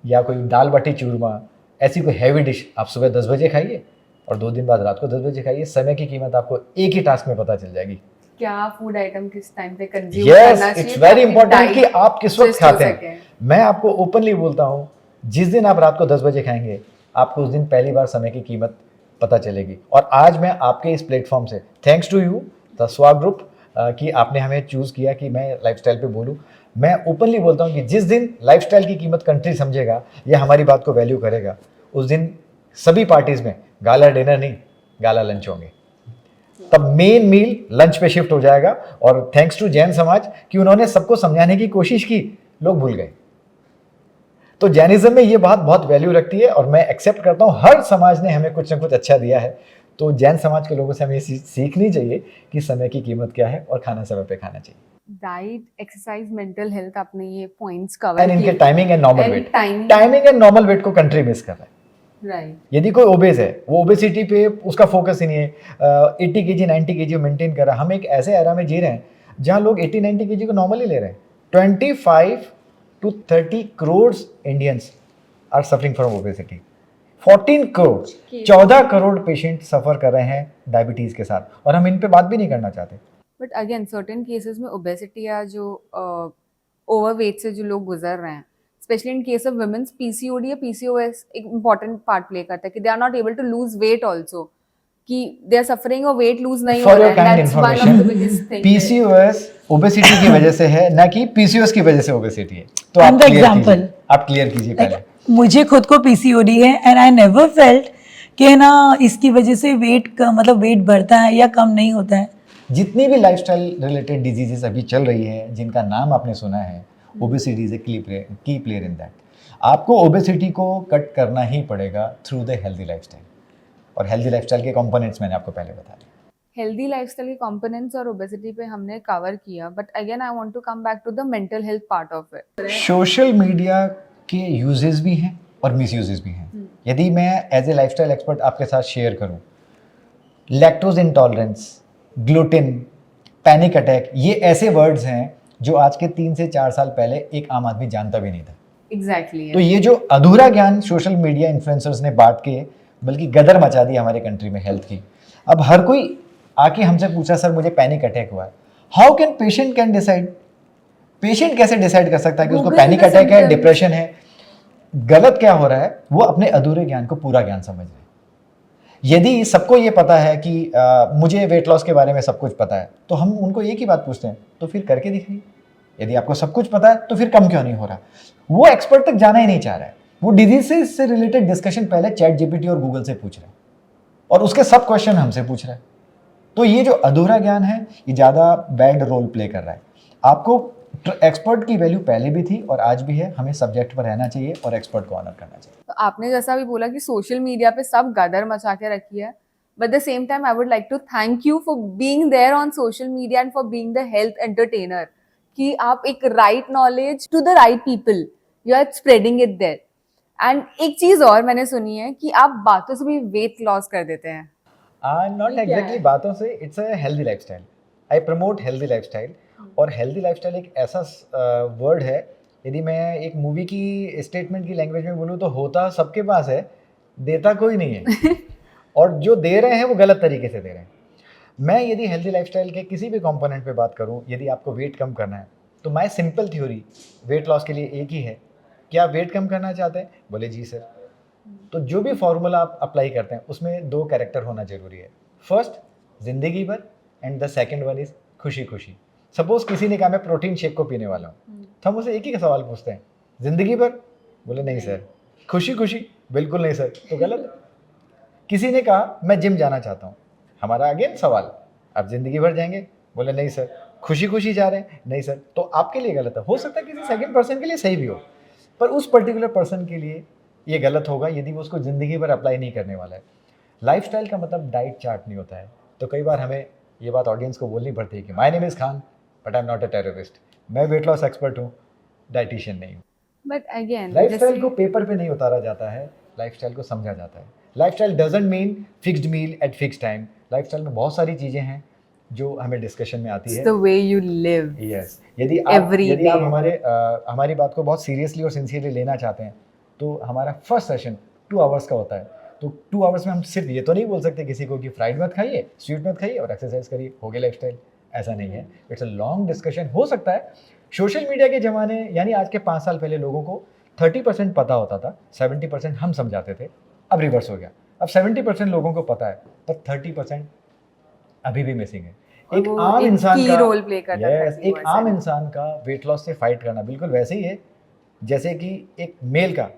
या कोई दाल बाटी चूरमा, ऐसी कोई हैवी डिश आप सुबह 10 बजे खाइए और 2 दिन बाद रात को 10 बजे खाइए। समय की कीमत आपको एक ही टास्क में पता चल जाएगी। क्या फूड आइटम किस टाइम पे कंज्यूम यस, करना चाहिए इट्स वेरी ताकि इंपॉर्टेंट diet कि आप किस वक्त adjust हो खाते सके। हैं। मैं आपको ओपनली बोलता हूँ, जिस दिन आप रात को 10 बजे खाएंगे, आपको उस दिन पहली बार समय की कीमत पता चलेगी। और आज मैं आपके इस प्लेटफॉर्म से, थैंक्स टू यू द स्वा ग्रुप, कि आपने हमें चूज़ किया कि मैं लाइफस्टाइल पे बोलूँ। मैं ओपनली बोलता हूँ कि जिस दिन लाइफस्टाइल की कीमत कंट्री समझेगा या हमारी बात को वैल्यू करेगा, उस दिन सभी पार्टीज़ में गाला डिनर नहीं, गाला लंच होंगे। तब मेन मील लंच पे शिफ्ट हो जाएगा। और थैंक्स टू जैन समाज कि उन्होंने सबको समझाने की कोशिश की, लोग भूल गए। तो जैनिज्म में ये बात बहुत वैल्यू रखती है और मैं एक्सेप्ट करता हूँ, हर समाज ने हमें कुछ ना कुछ अच्छा दिया है। तो जैन समाज के लोगों से हमें सीखनी चाहिए कि समय की कीमत क्या है और खाना समय पे खाना चाहिए। डाइट, एक्सरसाइज, मेंटल हेल्थ, आपने ये पॉइंट्स कवर एंड इनके timing and normal weight, timing and normal weight को कंट्री मिस कर रहा है। राइट। यदि कोई ओबेस है, वो ओबेसिटी पे उसका फोकस ही नहीं है, 80 kg 90 kg मेंटेन कर रहा है। हम एक ऐसे एरा में जी रहे हैं जहां लोग 80-90 kg को नॉर्मली ले रहे हैं। 25 to 30 crore Indians are suffering from obesity. 14 crore 14 crore patient suffer कर रहे हैं डायबिटीज के साथ, और हम इन पे बात भी नहीं करना चाहते। बट अगेन सर्टेन केसेस में ओबेसिटी या जो ओवरवेट से जो लोग गुजर रहे हैं, specially in case of womens, PCOD या पीसीओएस एक इम्पॉर्टेंट पार्ट प्ले करता है कि they are not able to lose weight also, कि दे आर सफरिंग और वेट लूज नहीं हो फॉर रहा योर है। Kind that's one of the information, biggest thing. PCOS obesity की वजह से है, ना कि पीसीओएस की वजह से ओबेसिटी है। तो I'm आप the क्लियर example. कीजिए, आप क्लियर कीजिए पहले। मुझे खुद को पीसीओडी है एंड आई नेवर फेल्ट कि ना इसकी वजह से वेट मतलब वेट बढ़ता है या कम नहीं होता है। जितनी भी लाइफस्टाइल रिलेटेड डिजीजेस अभी चल रही है जिनका नाम आपने सुना है, obesity is a key player in that. आपको ओबेसिटी को कट करना ही पड़ेगा थ्रू द हेल्दी लाइफस्टाइल, और हेल्दी लाइफस्टाइल के कंपोनेंट्स मैंने आपको पहले बता दिए। हेल्दी लाइफस्टाइल के कंपोनेंट्स और ओबेसिटी पे हमने कवर किया, but again I want to come back to the mental health part of it. Social media के यूजेस भी हैं और मिस यूजेस भी हैं। यदि मैं एज ए लाइफस्टाइल एक्सपर्ट आपके साथ शेयर करूं, lactose intolerance, gluten, panic attack, ये ऐसे वर्ड्स हैं जो आज के 3 से 4 साल पहले एक आम आदमी जानता भी नहीं था। एग्जैक्टली तो ये जो अधूरा ज्ञान सोशल मीडिया इन्फ्लुएंसर्स ने बांट के बल्कि गदर मचा दी हमारे कंट्री में हेल्थ की। अब हर कोई आके हमसे पूछा, सर मुझे पैनिक अटैक हुआ है, how can patient can decide? Patient कैसे डिसाइड कर सकता है कि उसको Google पैनिक the अटैक है, symptoms. डिप्रेशन है? गलत क्या हो रहा है, वो अपने अधूरे ज्ञान को पूरा ज्ञान समझ रहे हैं। यदि सबको ये पता है कि मुझे वेट लॉस के बारे में सब कुछ पता है, तो हम उनको एक ही बात पूछते हैं, तो फिर करके दिखाइए। यदि आपको सब कुछ पता है तो फिर कम क्यों नहीं हो रहा? वो एक्सपर्ट तक जाना ही नहीं चाह रहा है, वो डिजीज से रिलेटेड डिस्कशन पहले चैट जीपीटी और गूगल से पूछ रहा है और उसके सब क्वेश्चन हमसे पूछ रहा है। तो ये जो अधूरा ज्ञान है, ये ज़्यादा बैड रोल प्ले कर रहा है। आपको एक्सपर्ट की वैल्यू पहले भी थी और आज भी है, हमें सब्जेक्ट पर रहना चाहिए और एक्सपर्ट को ऑनर करना चाहिए। तो आपने जैसा भी बोला कि सोशल मीडिया पे सब गदर मचा के रखी है, but the same time I would like to thank you for being there on social media and for being the health entertainer, कि आप एक right knowledge to the right people, you are spreading it there. And एक चीज और मैंने सुनी है कि आप बातों से भी वेट लॉस कर देते हैं। नॉट ठीक है। एग्जैक्टली बातों से, it's a healthy lifestyle. I promote healthy lifestyle. और हेल्दी लाइफस्टाइल एक ऐसा वर्ड है, यदि मैं एक मूवी की स्टेटमेंट की लैंग्वेज में बोलूँ तो होता सबके पास है, देता कोई नहीं है। और जो दे रहे हैं वो गलत तरीके से दे रहे हैं। मैं यदि हेल्दी लाइफस्टाइल के किसी भी कंपोनेंट पे बात करूं, यदि आपको वेट कम करना है तो my simple theory weight loss के लिए एक ही है। क्या आप वेट कम करना चाहते हैं? बोले जी सर। तो जो भी फॉर्मूला आप अप्लाई करते हैं उसमें 2 कैरेक्टर होना जरूरी है। फर्स्ट जिंदगी भर, and the second one is खुशी खुशी। सपोज किसी ने कहा मैं प्रोटीन शेक को पीने वाला हूँ, तो हम उसे एक ही सवाल पूछते हैं, जिंदगी भर? बोले नहीं सर। खुशी खुशी? बिल्कुल नहीं सर। तो गलत। किसी ने कहा मैं जिम जाना चाहता हूँ, हमारा अगेन सवाल, आप जिंदगी भर जाएंगे? बोले नहीं सर। खुशी खुशी जा रहे हैं? नहीं सर। तो आपके लिए गलत है। हो सकता है किसी सेकंड पर्सन के लिए सही भी हो, पर उस पर्टिकुलर पर्सन के लिए ये गलत होगा यदि वो उसको ज़िंदगी भर अप्लाई नहीं करने वाला है। लाइफस्टाइल का मतलब डाइट चार्ट नहीं होता है। तो कई बार हमें ये बात ऑडियंस को बोलनी पड़ती है कि my name is Khan but I am not a terrorist. मैं वेट लॉस एक्सपर्ट हूँ, डाइटिशियन नहीं हूँ। बट अगेन लाइफस्टाइल को पेपर पे नहीं उतारा जाता है, लाइफस्टाइल को समझा जाता है। Lifestyle doesn't mean fixed meal at fixed time. Lifestyle में बहुत सारी चीज़ें हैं जो हमें डिस्कशन में आती है। The way you live. Yes, यदि Every आप day. हमारी बात को बहुत सीरियसली और सिंसियरली लेना चाहते हैं तो हमारा फर्स्ट सेशन 2 आवर्स का होता है। तो 2 आवर्स में हम सिर्फ ये तो नहीं बोल सकते किसी को कि फ्राइड मत खाइए, स्वीट मत खाइए और एक्सरसाइज करिए, हो गया लाइफस्टाइल। ऐसा नहीं है। It's a long discussion. हो सकता है सोशल मीडिया के ज़माने यानी आज के 5 साल पहले लोगों को 30% पता होता था, 70% हम समझाते थे। अब रिवर्स हो गया, अब 70% लोगों को पता है पर 30% अभी भी मिसिंग है। और एक वो आम एक इंसान key का role play करता है Yes, एक 30%. आम इंसान का वेट लॉस से फाइट करना बिल्कुल वैसे ही है जैसे कि एक मेल का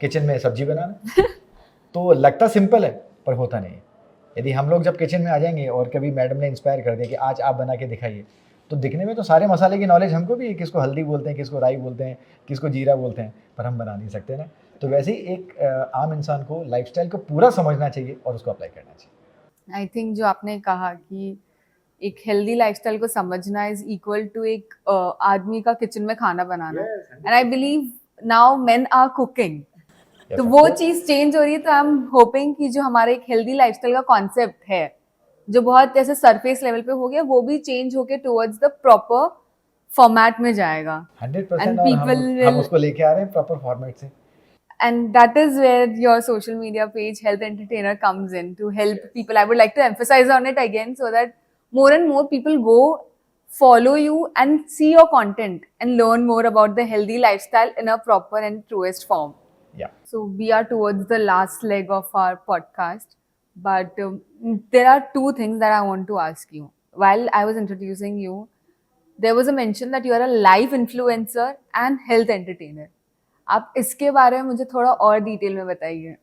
किचन में सब्जी बनाना। तो लगता सिंपल है पर होता नहीं है। यदि हम लोग जब किचन में आ जाएंगे और कभी मैडम ने इंस्पायर कर दिया कि आज आप बना के दिखाइए, तो दिखने में तो सारे मसाले की नॉलेज हमको भी है, किसको हल्दी बोलते हैं, किसको राई बोलते हैं, किसको जीरा बोलते हैं, पर हम बना नहीं सकते ना। तो वैसे ही एक आम इंसान को लाइफस्टाइल को पूरा समझना चाहिए और उसको अप्लाई करना चाहिए। आई थिंक जो आपने कहा कि एक हेल्दी लाइफस्टाइल को समझना इज इक्वल टू एक आदमी का किचन में खाना बनाना। And I believe now men are cooking. तो वो चीज चेंज हो रही है। तो आई एम होपिंग कि जो हमारा एक हेल्दी लाइफस्टाइल का कॉन्सेप्ट है जो बहुत ऐसे सरफेस लेवल पे हो गया, वो भी चेंज होके टुवर्ड्स द प्रॉपर फॉर्मेट में जाएगा। 100% And और people हम will- उसको लेके आ रहे हैं प्रॉपर फॉर्मेट से। And that is where your social media page, Health Entertainer, comes in to help people. I would like to emphasize on it again so that more and more people go follow you and see your content and learn more about the healthy lifestyle in a proper and truest form. Yeah. So we are towards the last leg of our podcast, but there are 2 things that I want to ask you. While I was introducing you, there was a mention that you are a live influencer and health entertainer. आप इसके बारे में मुझे थोड़ा और डिटेल में बताइए।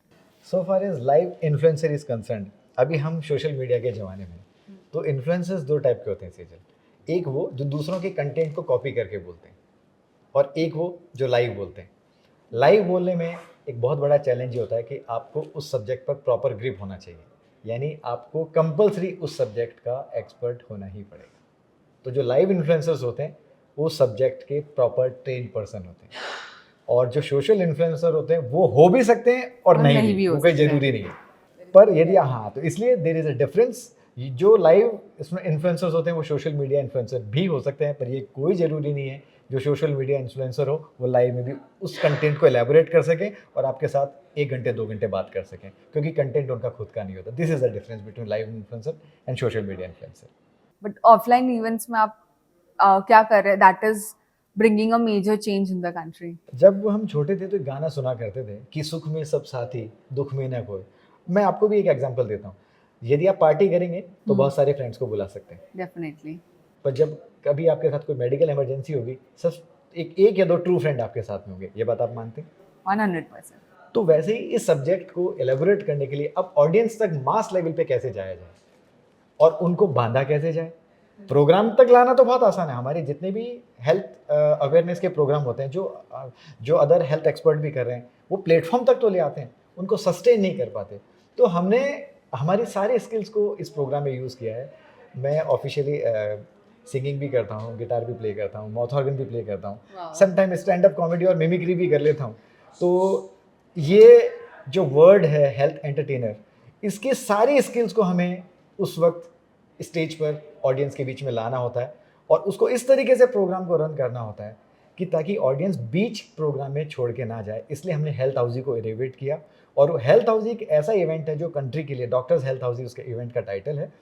So far as live influencer is concern, अभी हम सोशल मीडिया के ज़माने में, तो इन्फ्लुएंसर्स 2 टाइप के होते हैं सेजल। एक वो जो दूसरों के कंटेंट को कॉपी करके बोलते हैं और एक वो जो लाइव बोलते हैं। लाइव बोलने में एक बहुत बड़ा चैलेंज ये होता है कि आपको उस सब्जेक्ट पर प्रॉपर ग्रिप होना चाहिए, यानी आपको कंपल्सरी उस सब्जेक्ट का एक्सपर्ट होना ही पड़ेगा। तो जो लाइव इन्फ्लुएंसर्स होते हैं वो सब्जेक्ट के प्रॉपर ट्रेन पर्सन होते हैं, और जो सोशल इन्फ्लुएंसर होते हैं वो हो भी सकते हैं और नहीं भी, हो वो कोई सकते हैं। ज़रूरी नहीं है। पर यदि हाँ, तो इसलिए देयर इज अ डिफरेंस। जो लाइव इसमें इन्फ्लुएंसर्स होते हैं वो सोशल मीडिया इन्फ्लुएंसर भी हो सकते हैं, पर ये कोई ज़रूरी नहीं है जो सोशल मीडिया इन्फ्लुएंसर हो वो लाइव में भी उस कंटेंट को एलैबोरेट कर सके और आपके साथ 1 घंटे 2 घंटे बात कर सकें, क्योंकि कंटेंट उनका खुद का नहीं होता। This is the difference between live influencer and social media influencer. But offline events में आप क्या कर रहे हैं that is bringing a major change in the country? जब हम छोटे थे तो एक गाना सुना करते थे कि सुख में सब साथी दुख में न कोई। मैं आपको भी एक एग्जांपल देता हूँ। यदि आप पार्टी करेंगे तो बहुत सारे फ्रेंड्स को बुला सकते हैं, डेफिनेटली। पर जब कभी आपके साथ कोई मेडिकल इमरजेंसी होगी सिर्फ एक या दो ट्रू फ्रेंड आपके साथ में होंगे। ये बात आप मानते हैं? 100%। तो वैसे ही इस सब्जेक्ट को एलेबोरेट करने के लिए अब ऑडियंस तक मास लेवल पे कैसे जाया जाए और उनको बांधा कैसे जाए। प्रोग्राम तक लाना तो बहुत आसान है। हमारे जितने भी हेल्थ अवेयरनेस के प्रोग्राम होते हैं जो अदर हेल्थ एक्सपर्ट भी कर रहे हैं वो प्लेटफॉर्म तक तो ले आते हैं, उनको सस्टेन नहीं कर पाते। तो हमने हमारी सारी स्किल्स को इस प्रोग्राम में यूज़ किया है। मैं ऑफिशियली सिंगिंग भी करता हूँ, गिटार भी प्ले करता हूँ, माउथ ऑर्गन भी प्ले करता हूँ, Wow. Sometime stand up comedy और मिमिक्री भी कर लेता हूँ। तो ये जो वर्ड है हेल्थ एंटरटेनर, इसकी सारी स्किल्स को हमें उस वक्त स्टेज पर ऑडियंस के बीच में लाना होता है और उसको इस तरीके से प्रोग्राम को रन करना होता है कि ताकि ऑडियंस बीच प्रोग्राम में छोड़ के ना जाए। इसलिए हमने हेल्थ हाउसी को इनोवेट किया और हेल्थ हाउसी एक ऐसा इवेंट है जो कंट्री के लिए डॉक्टर्स हेल्थ हाउसी उसके इवेंट का टाइटल है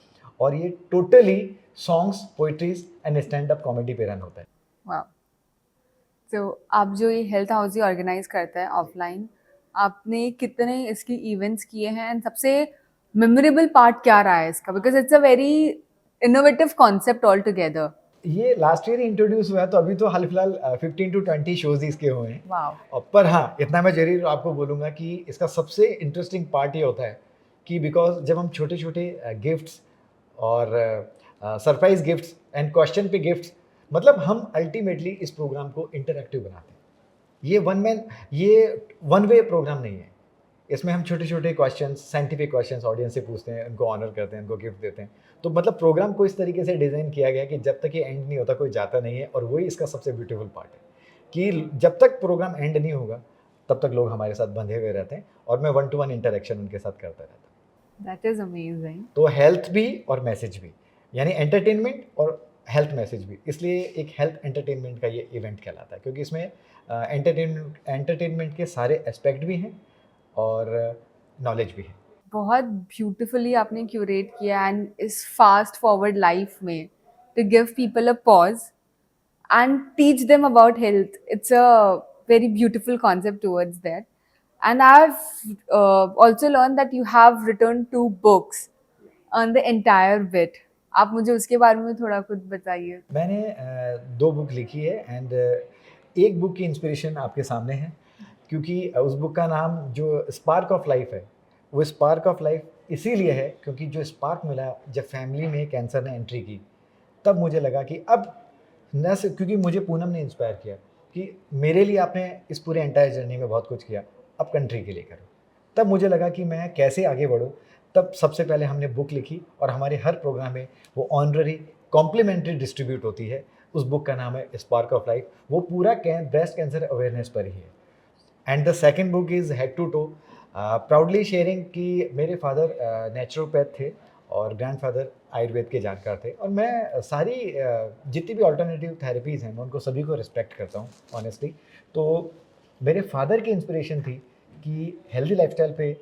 और ये totally songs, poetries and stand up comedy पे रन होता है। वाह। तो आप जो ये हेल्थ हाउस ऑर्गेनाइज करता है ऑफलाइन, आपने कितने इसकी इवेंट्स किए हैं एंड सबसे मेमोरेबल पार्ट क्या रहा है इसका? Because it's a very innovative concept all together. ये लास्ट ईयर इंट्रोड्यूस हुआ है, तो अभी तो हाल फिलहाल 15 to 20 शोज इसके हुए हैं। वाओ। पर हाँ, इतना मैं जरूर आपको बोलूँगा कि इसका सबसे इंटरेस्टिंग पार्ट ये होता है कि बिकॉज जब हम छोटे छोटे गिफ्ट्स और सरप्राइज गिफ्ट्स एंड क्वेश्चन पे गिफ्ट्स, मतलब हम अल्टीमेटली इस प्रोग्राम को इंटरैक्टिव बनाते हैं। ये वन वे प्रोग्राम नहीं है। इसमें हम छोटे छोटे क्वेश्चंस, साइंटिफिक क्वेश्चंस ऑडियंस से पूछते हैं, उनको ऑनर करते हैं, उनको गिफ्ट देते हैं। तो मतलब प्रोग्राम को इस तरीके से डिज़ाइन किया गया कि जब तक ये एंड नहीं होता कोई जाता नहीं है। और वही इसका सबसे ब्यूटीफुल पार्ट है कि जब तक प्रोग्राम एंड नहीं होगा तब तक लोग हमारे साथ बंधे हुए रहते हैं और मैं 1-to-1 इंटरेक्शन उनके साथ करता रहता हूँ। That is amazing. तो हेल्थ भी और मैसेज भी, यानी एंटरटेनमेंट और हेल्थ मैसेज भी, इसलिए एक हेल्थ एंटरटेनमेंट का ये इवेंट कहलाता है क्योंकि इसमें एंटरटेनमेंट के एस्पेक्ट एस्पेक्ट भी हैं और नॉलेज भी है। बहुत ब्यूटिफुली आपने क्यूरेट किया एंड इस फास्ट फॉरवर्ड लाइफ में to give people a pause and teach them about health. It's a very beautiful concept towards that. And I've also learned that you have written 2 books on the entire bit. आप मुझे उसके बारे में थोड़ा कुछ बताइए। मैंने 2 बुक लिखी है एंड एक बुक की इंस्पिरेशन आपके सामने है क्योंकि उस बुक का नाम जो स्पार्क ऑफ लाइफ है, वो स्पार्क ऑफ लाइफ इसीलिए है क्योंकि जो स्पार्क मिला जब फैमिली में कैंसर ने एंट्री की, तब मुझे लगा कि अब न सिर्फ क्योंकि मुझे पूनम ने इंस्पायर किया कि मेरे लिए आपने इस पूरे एंटायर जर्नी में बहुत कुछ किया, अब कंट्री के लिए करो। तब मुझे लगा कि मैं कैसे आगे बढ़ूँ। तब सबसे पहले हमने बुक लिखी और हमारे हर प्रोग्राम में वो ऑनररी कॉम्प्लीमेंट्री डिस्ट्रीब्यूट होती है। उस बुक का नाम है स्पार्क ऑफ लाइफ। वो पूरा ब्रेस्ट कैंसर अवेयरनेस पर ही है। And the second book is head to toe, proudly sharing कि मेरे फादर नेचुरोपैथ थे और ग्रैंडफादर आयुर्वेद के जानकार थे और मैं सारी जितनी भी अल्टरनेटिव थेरेपीज़ हैं मैं उनको सभी को रिस्पेक्ट करता हूँ ऑनेस्टली। तो मेरे फादर की इंस्पिरेशन थी कि हेल्दी लाइफस्टाइल पे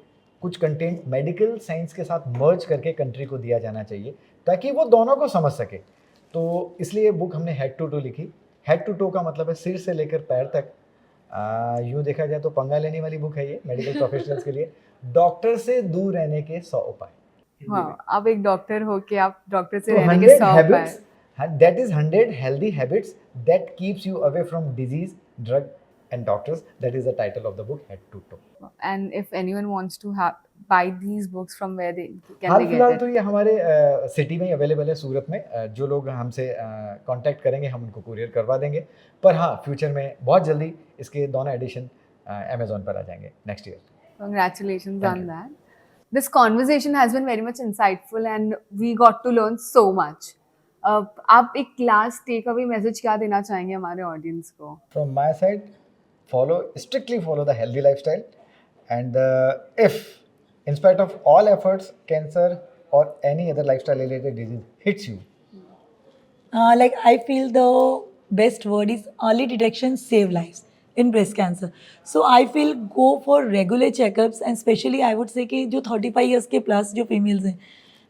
कुछ कंटेंट मेडिकल साइंस के साथ मर्ज करके कंट्री को दिया जाना चाहिए ताकि वो दोनों को समझ सके। तो इसलिए बुक हमने हेड टू टो लिखी। हेड टू टो का मतलब है सिर से लेकर पैर तक। यूँ देखा जाए तो पंगा लेने वाली बुक है ये मेडिकल प्रोफेशनल्स के लिए। डॉक्टर से दूर रहने के 100 उपाय। हाँ, आप एक डॉक्टर हो के आप डॉक्टर से तो रहने के 100 100 habits, उपाय। that is 100 healthy habits that keeps you away from disease, drug and doctors. That is the title of the book, Head to Toe. And if anyone wants to buy these books from where they can hall they फिलहाल get तो it? ये हमारे सिटी में ही अवेलेबल है सूरत में। जो लोग हमसे कांटेक्ट करेंगे हम उनको कुरियर करवा देंगे। पर हाँ, फ्यूचर में बहुत जल्दी इसके दोनों एडिशन अमेजोन पर आ जाएंगे next year. Congratulations Thank on you. that. This conversation has been very much insightful and we got to learn so much. आप एक लास्ट टेक अवे मैसेज क्या देना चाहेंगे हमारे ऑडियंस को? From my side, strictly follow the healthy lifestyle, and if in spite of all efforts, cancer or any other lifestyle related disease hits you. Like I feel the best word is early detection save lives in breast cancer. So I feel go for regular checkups and especially I would say कि जो 35 years के plus जो females हैं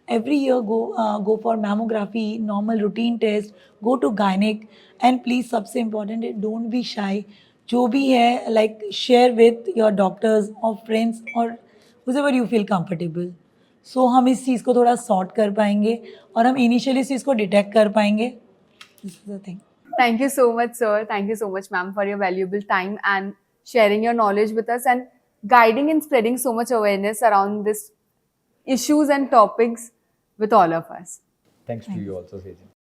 every year go for mammography, normal routine test, go to gynec and please सबसे important है don't be shy. जो भी है like share with your doctors or friends or whoever you feel comfortable. सो हम इस चीज़ को थोड़ा सॉर्ट कर पाएंगे और हम इनिशियली इस चीज़ को डिटेक्ट कर पाएंगे this is the thing Thank you so much, sir. Thank you so much, ma'am, for your valuable time and sharing your knowledge with us and guiding and spreading so much awareness around this issues and topics with all of us. Thanks to you also, Sejal.